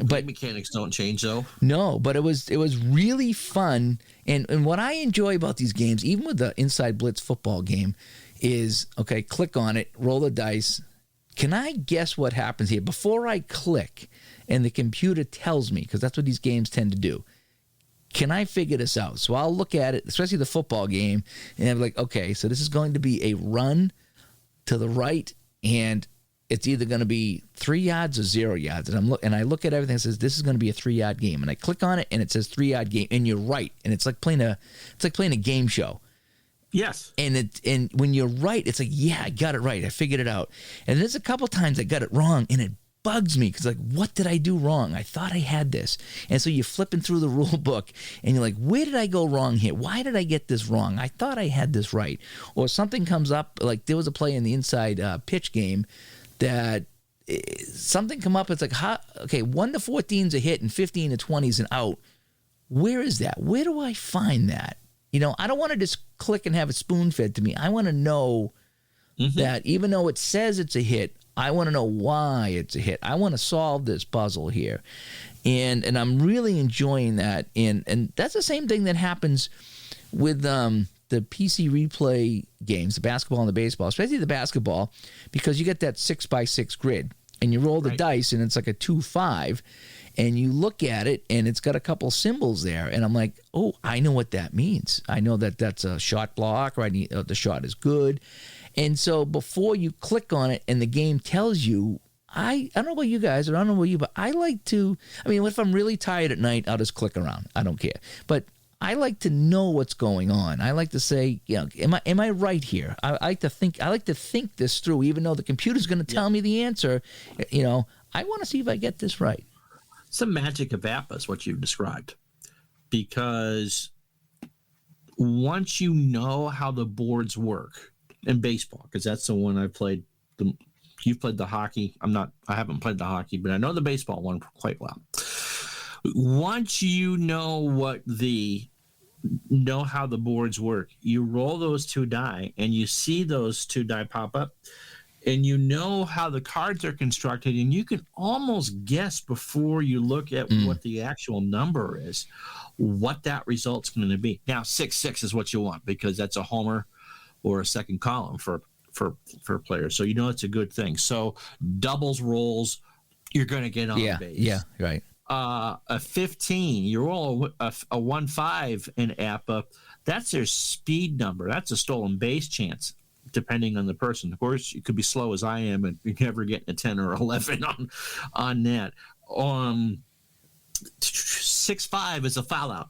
S1: But
S2: mechanics don't change, though.
S1: No, but it was really fun. And what I enjoy about these games, even with the Inside Blitz football game, is, okay, click on it, roll the dice. Can I guess what happens here before I click and the computer tells me, because that's what these games tend to do? Can I figure this out? So I'll look at it, especially the football game, and I'm like, okay, so this is going to be a run to the right, and it's either going to be 3 yards or 0 yards. And I look at everything and says, this is going to be a 3-yard game. And I click on it and it says 3-yard game, and you're right. And it's like playing a game show.
S2: Yes.
S1: And when you're right, it's like, yeah, I got it right. I figured it out. And there's a couple times I got it wrong, and it bugs me because like, what did I do wrong? I thought I had this. And so you're flipping through the rule book and you're like, where did I go wrong here? Why did I get this wrong? I thought I had this right. Or something comes up, like there was a play in the inside pitch game that something come up. It's like, 1 to 14 is a hit and 15 to 20 is an out. Where is that? Where do I find that? You know, I don't want to just click and have it spoon fed to me. I want to know that even though it says it's a hit, I want to know why it's a hit. I want to solve this puzzle here. And I'm really enjoying that. And that's the same thing that happens with the PC replay games, the basketball and the baseball, especially the basketball, because you get that 6x6 grid and you roll the dice and it's like a 2-5 and you look at it and it's got a couple symbols there. And I'm like, oh, I know what that means. I know that that's a shot block, right? The shot is good. And so before you click on it and the game tells you, I don't know about you guys, or I don't know about you, but I like to, I mean, if I'm really tired at night, I'll just click around. I don't care. But I like to know what's going on. I like to say, you know, am I right here? I like to think this through, even though the computer's going to tell me the answer. You know, I want to see if I get this right.
S2: It's the magic of APBA is what you've described, because once you know how the boards work in baseball, because that's the one I played. You've played the hockey. I haven't played the hockey, but I know the baseball one quite well. Once you know how the boards work, you roll those 2 die and you see those 2 die pop up and you know how the cards are constructed and you can almost guess before you look at what the actual number is, what that result's going to be. Now, 6-6 is what you want because that's a homer or a second column for players. So you know it's a good thing. So doubles rolls, you're going to get on base.
S1: Yeah, right.
S2: A 15, you roll a 1-5 in APBA, that's their speed number. That's a stolen base chance, depending on the person. Of course, you could be slow as I am and you're never getting a 10 or 11 on that. 6-5 is a foul out.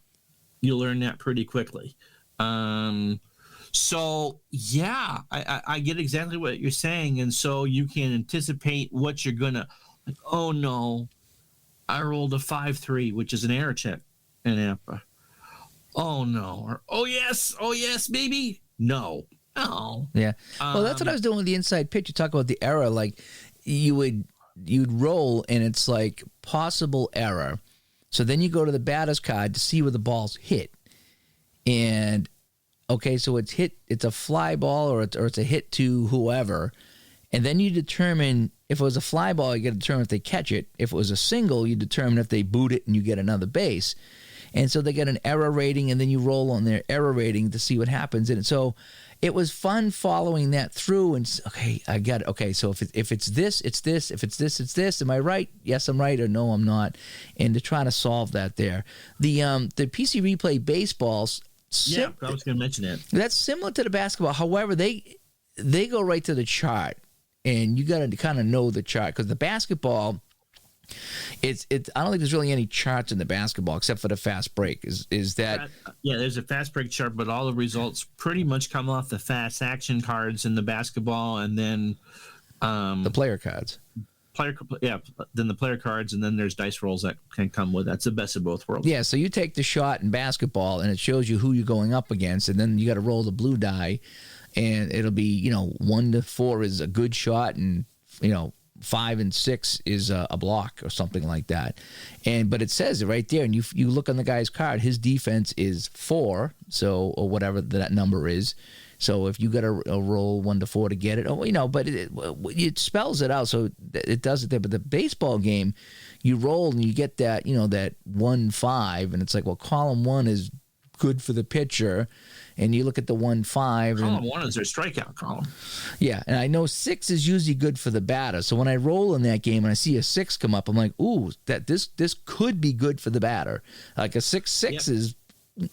S2: You'll learn that pretty quickly. So, yeah, I get exactly what you're saying. And so you can anticipate what you're going to, like, oh, no, I rolled a 5-3, which is an error check in APBA. Oh, no. Or, oh, yes, baby. No.
S1: Yeah. Well, that's what I was doing with the inside pitch. You talk about the error. Like, you'd roll, and it's like possible error. So then you go to the batter's card to see where the ball's hit. And, okay, so it's a fly ball or it's a hit to whoever. And then you determine if it was a fly ball, you got to determine if they catch it. If it was a single, you determine if they boot it and you get another base. And so they get an error rating, and then you roll on their error rating to see what happens. And so it was fun following that through. And okay, I got it. Okay, so if it's this, it's this. If it's this, it's this. Am I right? Yes, I'm right, or no, I'm not. And to try to solve that there. The PC Replay baseballs.
S2: I was going to mention that.
S1: That's similar to the basketball. However, they go right to the chart. And you got to kind of know the chart, because the basketball, it's. I don't think there's really any charts in the basketball except for the fast break. Is that?
S2: Yeah, there's a fast break chart, but all the results pretty much come off the fast action cards in the basketball, and then
S1: the player cards.
S2: Then the player cards, and then there's dice rolls that can come with. That's the best of both worlds.
S1: Yeah, so you take the shot in basketball, and it shows you who you're going up against, and then you got to roll the blue die. And it'll be, 1 to 4 is a good shot, and 5 and 6 is a block or something like that. But it says it right there, and you look on the guy's card, his defense is 4, or whatever that number is. So if you got to roll 1 to 4 to get it, but it spells it out, so it does it there. But the baseball game, you roll and you get that, that 1-5, and it's like, well, column 1 is good for the pitcher. And you look at the 1-5.
S2: Column 1 is their strikeout column.
S1: Yeah, and I know 6 is usually good for the batter. So when I roll in that game and I see a 6 come up, I'm like, ooh, this could be good for the batter. Like a 6-6 is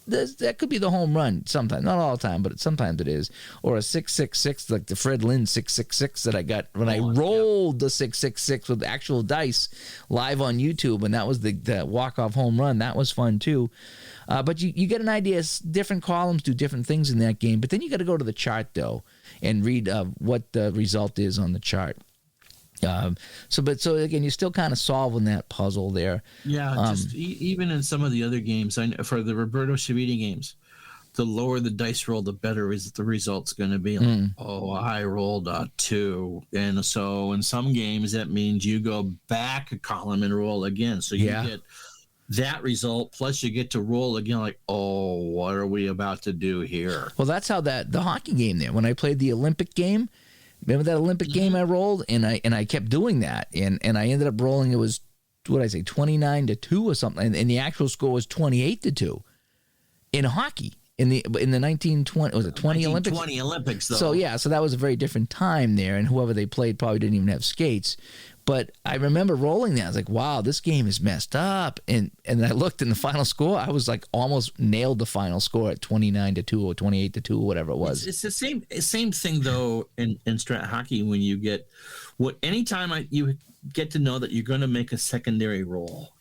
S1: that could be the home run sometimes, not all the time, but sometimes it is. Or a 6-6-6, like the Fred Lynn 6-6-6 that I got when I rolled the 6-6-6 with actual dice live on YouTube, and that was the walk-off home run. That was fun too. But you get an idea. Different columns do different things in that game. But then you got to go to the chart, though, and read what the result is on the chart. So again, you're still kind of solving that puzzle there.
S2: Yeah, just even in some of the other games, for the Roberto Chavini games, the lower the dice roll, the better is the result's going to be. Like, oh, I rolled a 2, and so in some games that means you go back a column and roll again. So you get that result, plus you get to roll again. Like, oh, what are we about to do here?
S1: Well, that's how the hockey game there. When I played the Olympic game, remember that Olympic game I rolled, and I kept doing that, and I ended up rolling. It was, what did I say, 29-2 or something, and the actual score was 28-2 in hockey. In the 1920, was it 20 Olympics?
S2: 20 Olympics, though.
S1: So that was a very different time there, and whoever they played probably didn't even have skates. But I remember rolling that. I was like, wow, this game is messed up. And I looked in the final score. I was like almost nailed the final score at 29-2 or 28-2 or whatever it was.
S2: It's the same thing, though, in strat hockey when you get anytime you get to know that you're going to make a secondary roll.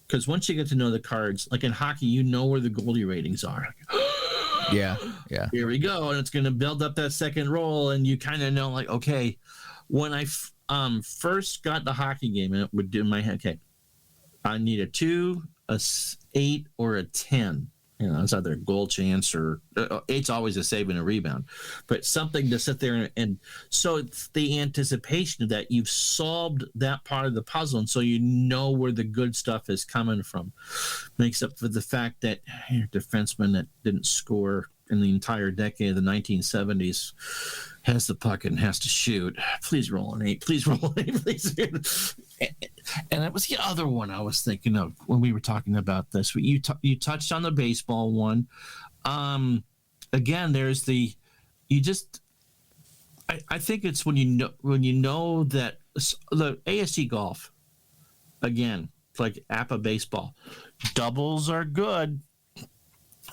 S2: Because once you get to know the cards, like in hockey, you know where the goalie ratings are.
S1: Yeah.
S2: Here we go, and it's going to build up that second roll, and you kind of know, like, okay, when I first got the hockey game, and it would do in my head, okay, I need a 2, a 8, or a 10. You know, it's either a goal chance or 8's always a save and a rebound, but something to sit there and so it's the anticipation of that you've solved that part of the puzzle, and so you know where the good stuff is coming from. Makes up for the fact that your defenseman that didn't score in the entire decade of the 1970s has the puck and has to shoot. Please roll an 8. Please roll an 8. Please. And it was the other one I was thinking of when we were talking about this. You touched on the baseball one. Again, there's I think it's when you know that the ASG golf, again, it's like APA baseball. Doubles are good.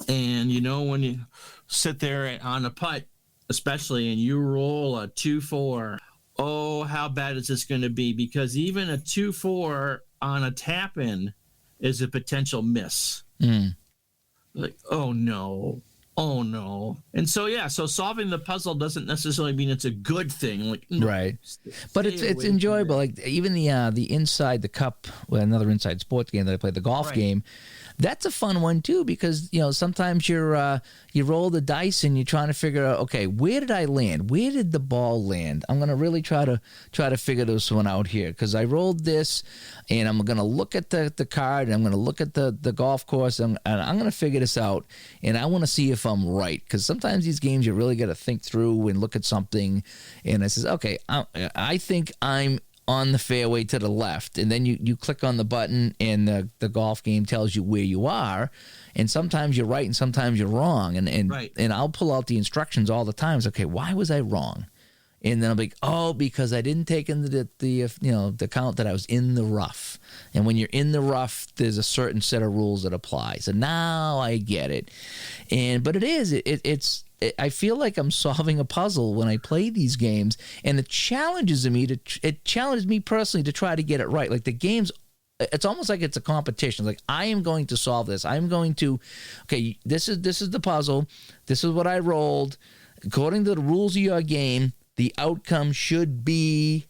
S2: And you know when you sit there on a putt, especially, and you roll a 2-4, oh, how bad is this going to be? Because even a 2-4 on a tap-in is a potential miss. Like, oh no. And so, so solving the puzzle doesn't necessarily mean it's a good thing. Like, no,
S1: right. But it's enjoyable. Like even the inside the cup, another inside sports game that I played, the golf game. That's a fun one too, because sometimes you roll the dice and you're trying to figure out, okay, where did I land? Where did the ball land? I'm gonna really try to figure this one out here, because I rolled this, and I'm gonna look at the card, and I'm gonna look at the golf course, and I'm gonna figure this out, and I want to see if I'm right, because sometimes these games you really got to think through and look at something, and I says, okay, I think I'm on the fairway to the left, and then you click on the button, and the golf game tells you where you are, and sometimes you're right and sometimes you're wrong, and
S2: right.
S1: And I'll pull out the instructions all the time. It's okay, why was I wrong? And then I'll be like, oh, because I didn't take into the count that I was in the rough. And when you're in the rough, there's a certain set of rules that apply. So now I get it. But it's I feel like I'm solving a puzzle when I play these games, and it challenges me personally to try to get it right. Like the games, it's almost like it's a competition. Like, I am going to solve this. I'm going to, okay, this is the puzzle. This is what I rolled. According to the rules of your game, the outcome should be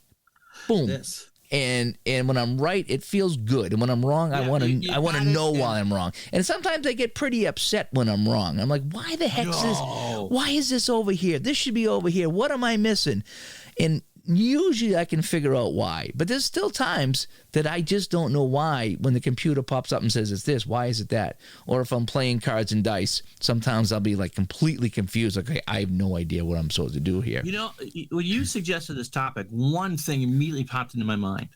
S1: boom.
S2: This.
S1: And when I'm right, it feels good. And when I'm wrong, I want to know why I'm wrong. And sometimes I get pretty upset when I'm wrong. I'm like, why the heck is this? Why is this over here? This should be over here. What am I missing? And usually I can figure out why. But there's still times that I just don't know why. When the computer pops up and says it's this, why is it that? Or if I'm playing cards and dice, sometimes I'll be like completely confused. Like, okay, I have no idea what I'm supposed to do here.
S2: When you suggested this topic, one thing immediately popped into my mind,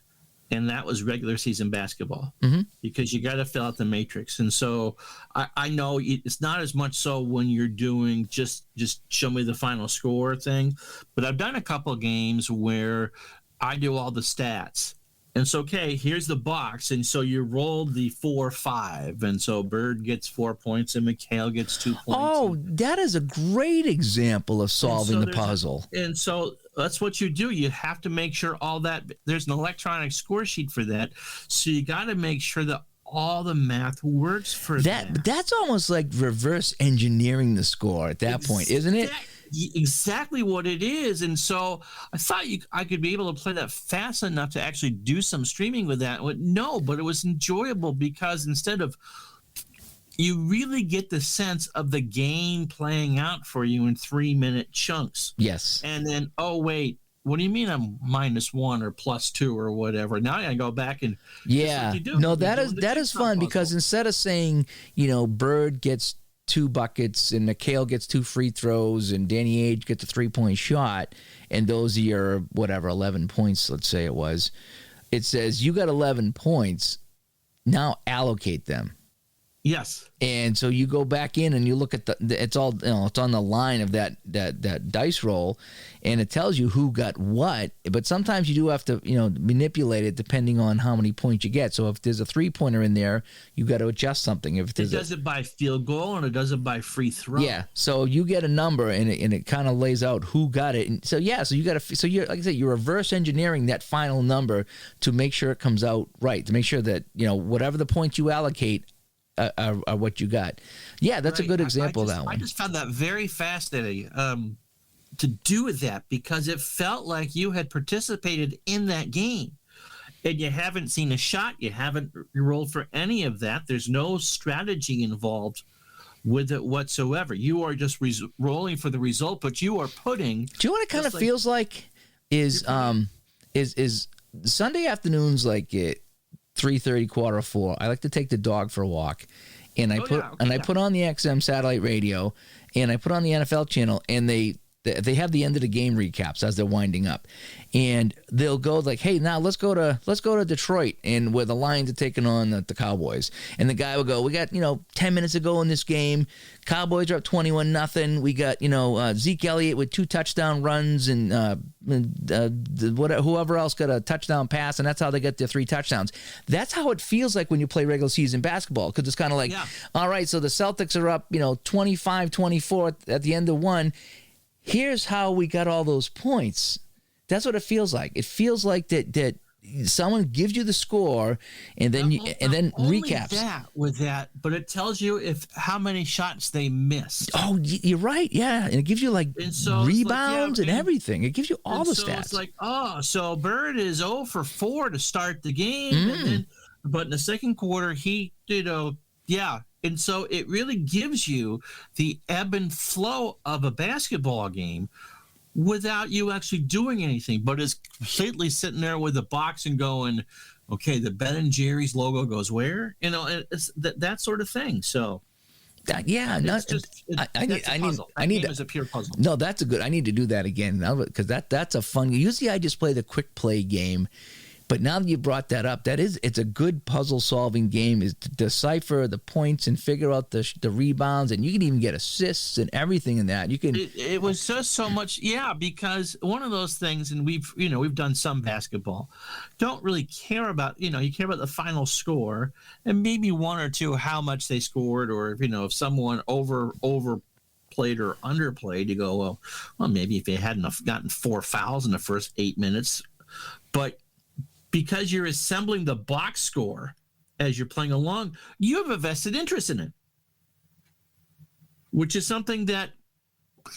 S2: and that was regular season basketball, because you got to fill out the matrix. And so I know it's not as much so when you're doing just show me the final score thing, but I've done a couple of games where I do all the stats. And so, okay, here's the box. And so you rolled the 4-5. And so Bird gets 4 points and McHale gets 2 points.
S1: Oh, that is a great example of solving the puzzle.
S2: And so that's what you do. You have to make sure all that, there's an electronic score sheet for that. So you got to make sure that all the math works for that.
S1: That's almost like reverse engineering the score at that point, isn't it?
S2: exactly what it is. And so I thought I could be able to play that fast enough to actually do some streaming with that. No, but it was enjoyable because instead of, you really get the sense of the game playing out for you in 3-minute chunks.
S1: Yes.
S2: And then, oh, wait, what do you mean I'm -1 or +2 or whatever? Now I gotta go back and
S1: yeah.
S2: like
S1: No, that is fun because instead of saying, Bird gets 2 buckets and McHale gets 2 free throws and Danny Ainge gets a 3-point shot, and those are your 11 points, let's say it was. It says you got 11 points. Now allocate them.
S2: Yes.
S1: And so you go back in and you look at it's all, it's on the line of that dice roll, and it tells you who got what. But sometimes you do have to, manipulate it depending on how many points you get. So if there's a 3-pointer in there, you got to adjust something. If
S2: it does it by field goal and it does it by free throw.
S1: Yeah. So you get a number and it kind of lays out who got it. And so so you got to, so you're, like I said, you're reverse engineering that final number to make sure it comes out right, to make sure that, whatever the points you allocate are what you got. Yeah, that's a good example of that one.
S2: I just found that very fascinating to do with that, because it felt like you had participated in that game and you haven't seen a shot, you haven't rolled for any of that. There's no strategy involved with it whatsoever. You are just rolling for the result, but you are putting.
S1: Do you know what it kind of feels like? Is Sunday afternoons like 3:30, 4:45. I like to take the dog for a walk, and I put on the XM satellite radio, and I put on the NFL channel, and they have the end of the game recaps as they're winding up, and they'll go like, "Hey, now let's go to Detroit," and where the Lions are taking on the Cowboys, and the guy will go, "We got 10 minutes to go in this game. Cowboys are up 21-0. We got Zeke Elliott with 2 touchdown runs, and whoever else got a touchdown pass, and that's how they get their 3 touchdowns." That's how it feels like when you play regular season basketball, because it's kind of like, all right, so the Celtics are up 25-24 at the end of one. Here's how we got all those points. That's what it feels like. It feels like that someone gives you the score and then recaps.
S2: That, but it tells you how many shots they missed.
S1: Oh, you're right. Yeah, and it gives you rebounds and everything. It gives you all the stats.
S2: It's like, so Bird is 0 for 4 to start the game, but in the second quarter he did And so it really gives you the ebb and flow of a basketball game without you actually doing anything, but it's completely sitting there with the box and going, okay, the Ben & Jerry's logo goes where? It's that sort of thing. So
S1: I need
S2: it's a pure puzzle.
S1: No, that's a good. I need to do that again now, because that's a fun. Usually I just play the quick play game. But now that you brought that up, it's a good puzzle-solving game, is to decipher the points and figure out the rebounds, and you can even get assists and everything in that. You can.
S2: It was just so much, because one of those things, and we've done some basketball, don't really care about, you care about the final score and maybe 1 or 2 how much they scored, or if someone overplayed or underplayed, you go, well, maybe if they hadn't gotten 4 fouls in the first 8 minutes, but because you're assembling the box score as you're playing along, you have a vested interest in it, which is something that,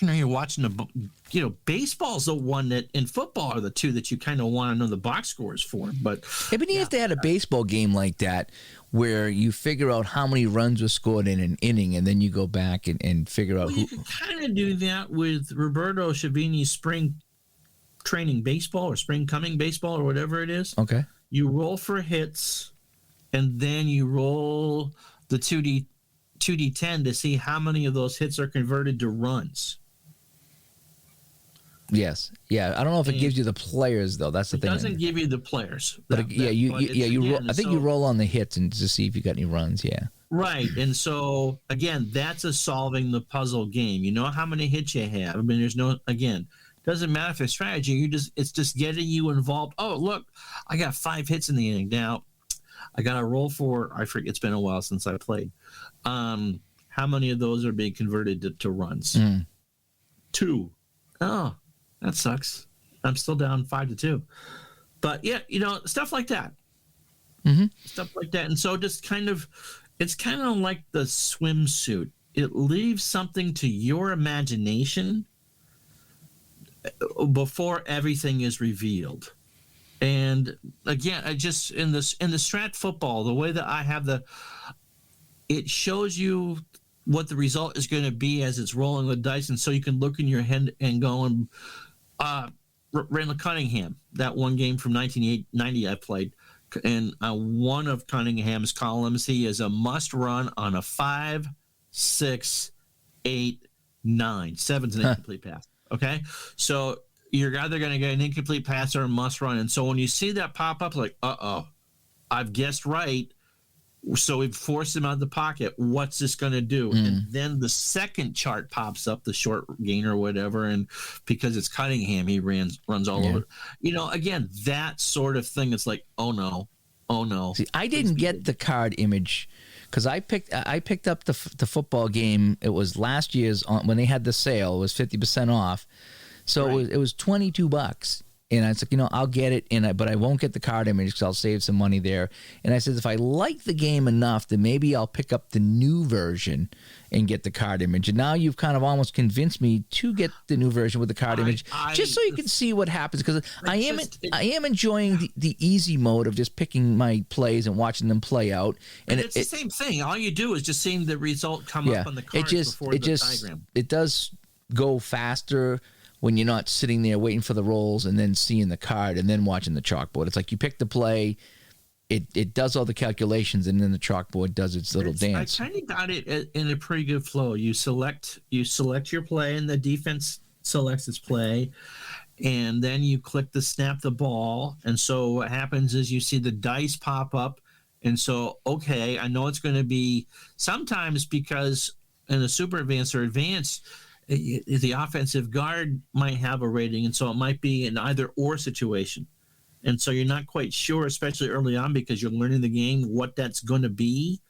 S2: you're watching baseball's the one that, in football are the 2 that you kind of want to know the box scores for. But
S1: even if they had a baseball game like that, where you figure out how many runs were scored in an inning, and then you go back and figure out who.
S2: You can kind of do that with Roberto Schiavini's spring training baseball or spring coming baseball or whatever it is.
S1: Okay.
S2: You roll for hits, and then you roll the 2D10 to see how many of those hits are converted to runs.
S1: Yes. Yeah. I don't know if it gives you the players though. That's the thing.
S2: It doesn't give you the players.
S1: You roll. I think you roll on the hits and to see if you got any runs. Yeah.
S2: Right. And so again, that's a solving the puzzle game. You know how many hits you have. I mean, there's no, again, doesn't matter if it's strategy. It's just getting you involved. Oh, look, I got 5 hits in the inning. Now I got to roll for, I forget, it's been a while since I played. How many of those are being converted to runs? 2. Oh, that sucks. I'm still down 5-2. But yeah, stuff like that. Stuff like that. And so just it's kind of like the swimsuit. It leaves something to your imagination before everything is revealed. And again, I just in the Strat football, the way that I have it shows you what the result is going to be as it's rolling the dice, and so you can look in your head and go and Randall Cunningham, that one game from 1990 I played, and one of Cunningham's columns, he is a must run on a 5, 6, 8, 9. 7's an incomplete pass. Okay, so you're either going to get an incomplete pass or a must run, and so when you see that pop up, like, I've guessed right. So we've forced him out of the pocket. What's this going to do? And then the second chart pops up, the short gain or whatever, and because it's Cunningham, he runs all over. Again, that sort of thing. It's like, oh no.
S1: See, I didn't get the card image because I picked up the football game. It was last year's when they had the sale. It was 50% off, so
S2: Right.
S1: it was $22. And I was like, I'll get it, but I won't get the card image because I'll save some money there. And I said, if I like the game enough, then maybe I'll pick up the new version and get the card image. And now you've kind of almost convinced me to get the new version with the card image, just so you can see what happens. Because I am enjoying the easy mode of just picking my plays and watching them play out.
S2: And it's the same thing. All you do is just seeing the result come up on the card before the diagram.
S1: It does go faster when you're not sitting there waiting for the rolls and then seeing the card and then watching the chalkboard. It's like you pick the play, it does all the calculations, and then the chalkboard does its little dance.
S2: I kind of got it in a pretty good flow. You select your play, and the defense selects its play, and then you click the snap the ball. And so what happens is you see the dice pop up, and so, okay, I know it's going to be sometimes because in a super advanced or advanced, the offensive guard might have a rating, and so it might be an either-or situation. And so you're not quite sure, especially early on, because you're learning the game, what that's going to be.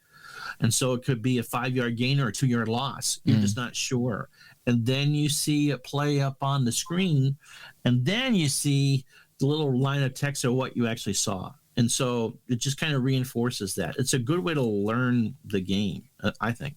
S2: And so it could be a 5-yard gain or a 2-yard loss. You're just not sure. And then you see it play up on the screen, and then you see the little line of text of what you actually saw. And so it just kind of reinforces that. It's a good way to learn the game, I think.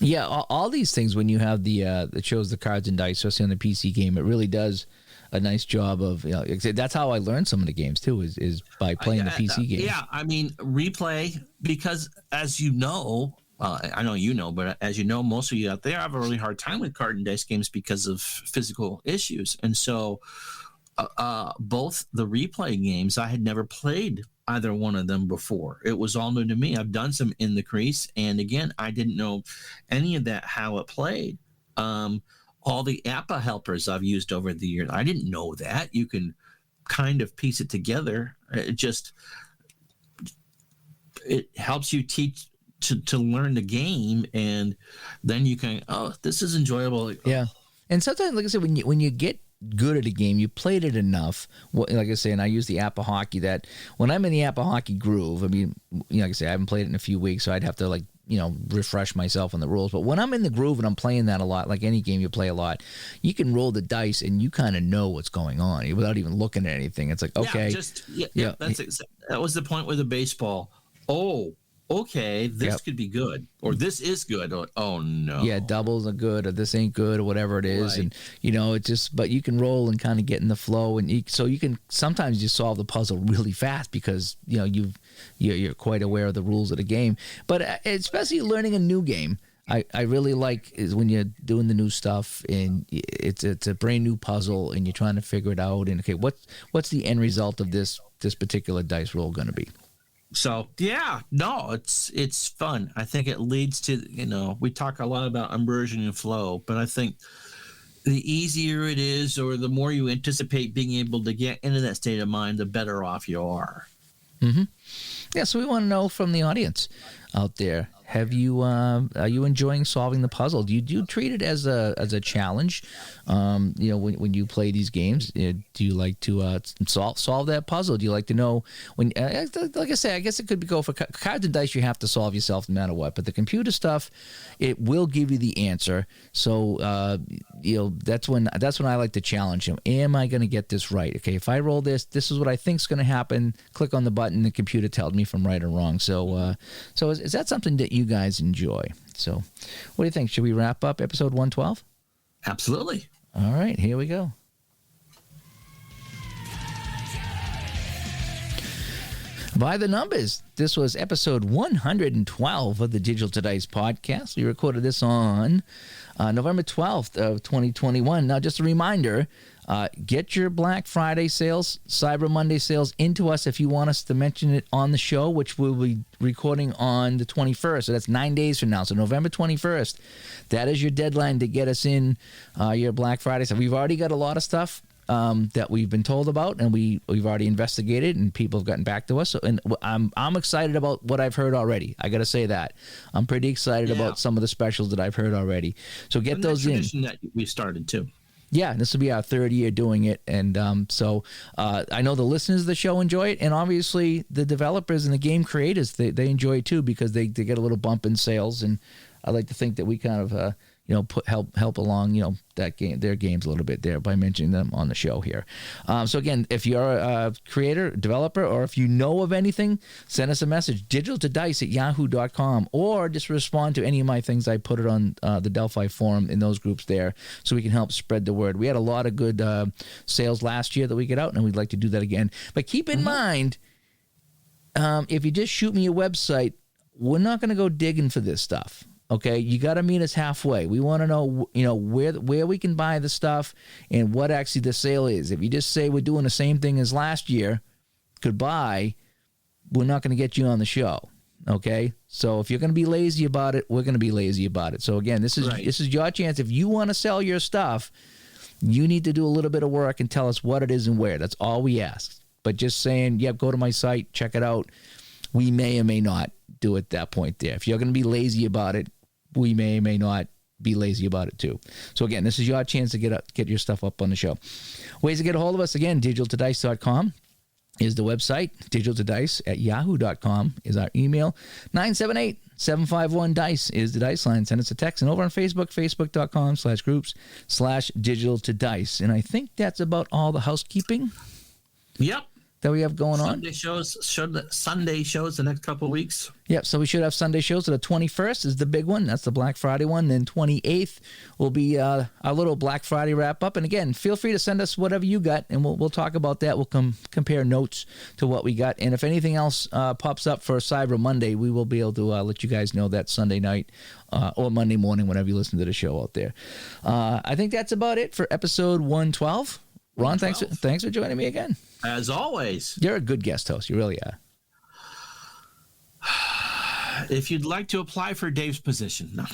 S1: Yeah, all these things, when you have that shows the cards and dice, especially on the PC game, it really does a nice job of, that's how I learned some of the games too, is by playing the PC game.
S2: Yeah, I mean, replay, because as you know, I know you know, but as you know, most of you out there have a really hard time with card and dice games because of physical issues. And so both the replay games, I had never played either one of them before. It was all new to me. I've done some in the crease, and again, I didn't know any of that, how it played. All the APA helpers I've used over the years, I didn't know that. You can kind of piece it together. It helps you teach to learn the game, and then you can, this is enjoyable.
S1: Yeah. And sometimes, like I said, when you get good at a game, you played it enough. Like I say, and I use the APA Hockey, that when I'm in the APA Hockey groove, I mean, like I say, I haven't played it in a few weeks, so I'd have to refresh myself on the rules. But when I'm in the groove and I'm playing that a lot, like any game you play a lot, you can roll the dice and you kind of know what's going on without even looking at anything. It's like, okay.
S2: That was the point with the baseball. Oh, okay, this could be good, or this is good. Oh no.
S1: Yeah, doubles are good, or this ain't good, or whatever it is. Right. And it just, but you can roll and kind of get in the flow, and so you can sometimes just solve the puzzle really fast because you're quite aware of the rules of the game. But especially learning a new game, I really like is when you're doing the new stuff and it's a brand new puzzle and you're trying to figure it out, and okay, what's the end result of this particular dice roll going to be?
S2: So yeah, no, it's fun. I think it leads to, we talk a lot about immersion and flow, but I think the easier it is, or the more you anticipate being able to get into that state of mind, the better off you are.
S1: Mm-hmm. Yeah, so we want to know from the audience out there, are you enjoying solving the puzzle? Do you treat it as a challenge? When you play these games, do you like to solve that puzzle? Do you like to know when? Like I say, I guess it could go for cards and dice. You have to solve yourself no matter what. But the computer stuff, it will give you the answer. So that's when I like to challenge him. Am I going to get this right? Okay, if I roll this is what I think is going to happen. Click on the button. The computer tells me if I'm right or wrong. So is that something that you guys enjoy? So what do you think? Should we wrap up episode 112?
S2: Absolutely.
S1: All right, here we go. By the numbers, this was episode 112 of the Digital to Dice podcast. We recorded this on November 12th of 2021. Now, just a reminder, get your Black Friday sales, Cyber Monday sales into us if you want us to mention it on the show, which we'll be recording on the 21st. So that's 9 days from now. So November 21st, that is your deadline to get us in your Black Friday. So we've already got a lot of stuff that we've been told about, and we've already investigated, and people have gotten back to us. So, and I'm excited about what I've heard already. I got to say that I'm pretty excited about some of the specials that I've heard already. So get those in.
S2: That we started too.
S1: Yeah, this will be our third year doing it, and so I know the listeners of the show enjoy it, and obviously the developers and the game creators they enjoy it too, because they get a little bump in sales, and I like to think that we kind of help along their games a little bit there by mentioning them on the show here. So again, if you're a creator, developer, or if you know of anything, send us a message, digitaltodice@yahoo.com, or just respond to any of my things. I put it on the Delphi forum in those groups there, so we can help spread the word. We had a lot of good sales last year that we get out, and we'd like to do that again. But keep in mind, if you just shoot me a website, we're not going to go digging for this stuff. Okay, you got to meet us halfway. We want to know, where we can buy the stuff and what actually the sale is. If you just say we're doing the same thing as last year, goodbye, we're not going to get you on the show. Okay, so if you're going to be lazy about it, we're going to be lazy about it. So again, this is your chance. If you want to sell your stuff, you need to do a little bit of work and tell us what it is and where. That's all we ask. But just saying, yep, go to my site, check it out. We may or may not do it at that point there. If you're going to be lazy about it, we may or may not be lazy about it too. So again, this is your chance to get your stuff up on the show. Ways to get a hold of us, again, digitaltodice.com is the website. digitaltodice@yahoo.com is our email. 978-751-DICE is the Dice line. Send us a text. And over on Facebook, facebook.com/groups/digitaltodice. And I think that's about all the housekeeping.
S2: Yep.
S1: That we have going on.
S2: Sunday shows the next couple of weeks.
S1: Yep, so we should have Sunday shows. So the 21st is the big one. That's the Black Friday one. Then 28th will be our little Black Friday wrap-up. And again, feel free to send us whatever you got, and we'll talk about that. We'll compare notes to what we got. And if anything else pops up for Cyber Monday, we will be able to let you guys know that Sunday night or Monday morning whenever you listen to the show out there. I think that's about it for episode 112. Ron, thanks for joining me again.
S2: As always.
S1: You're a good guest host. You really are.
S2: If you'd like to apply for Dave's position. No.
S1: All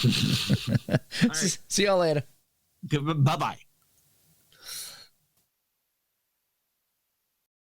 S1: right. See y'all later.
S2: Bye-bye.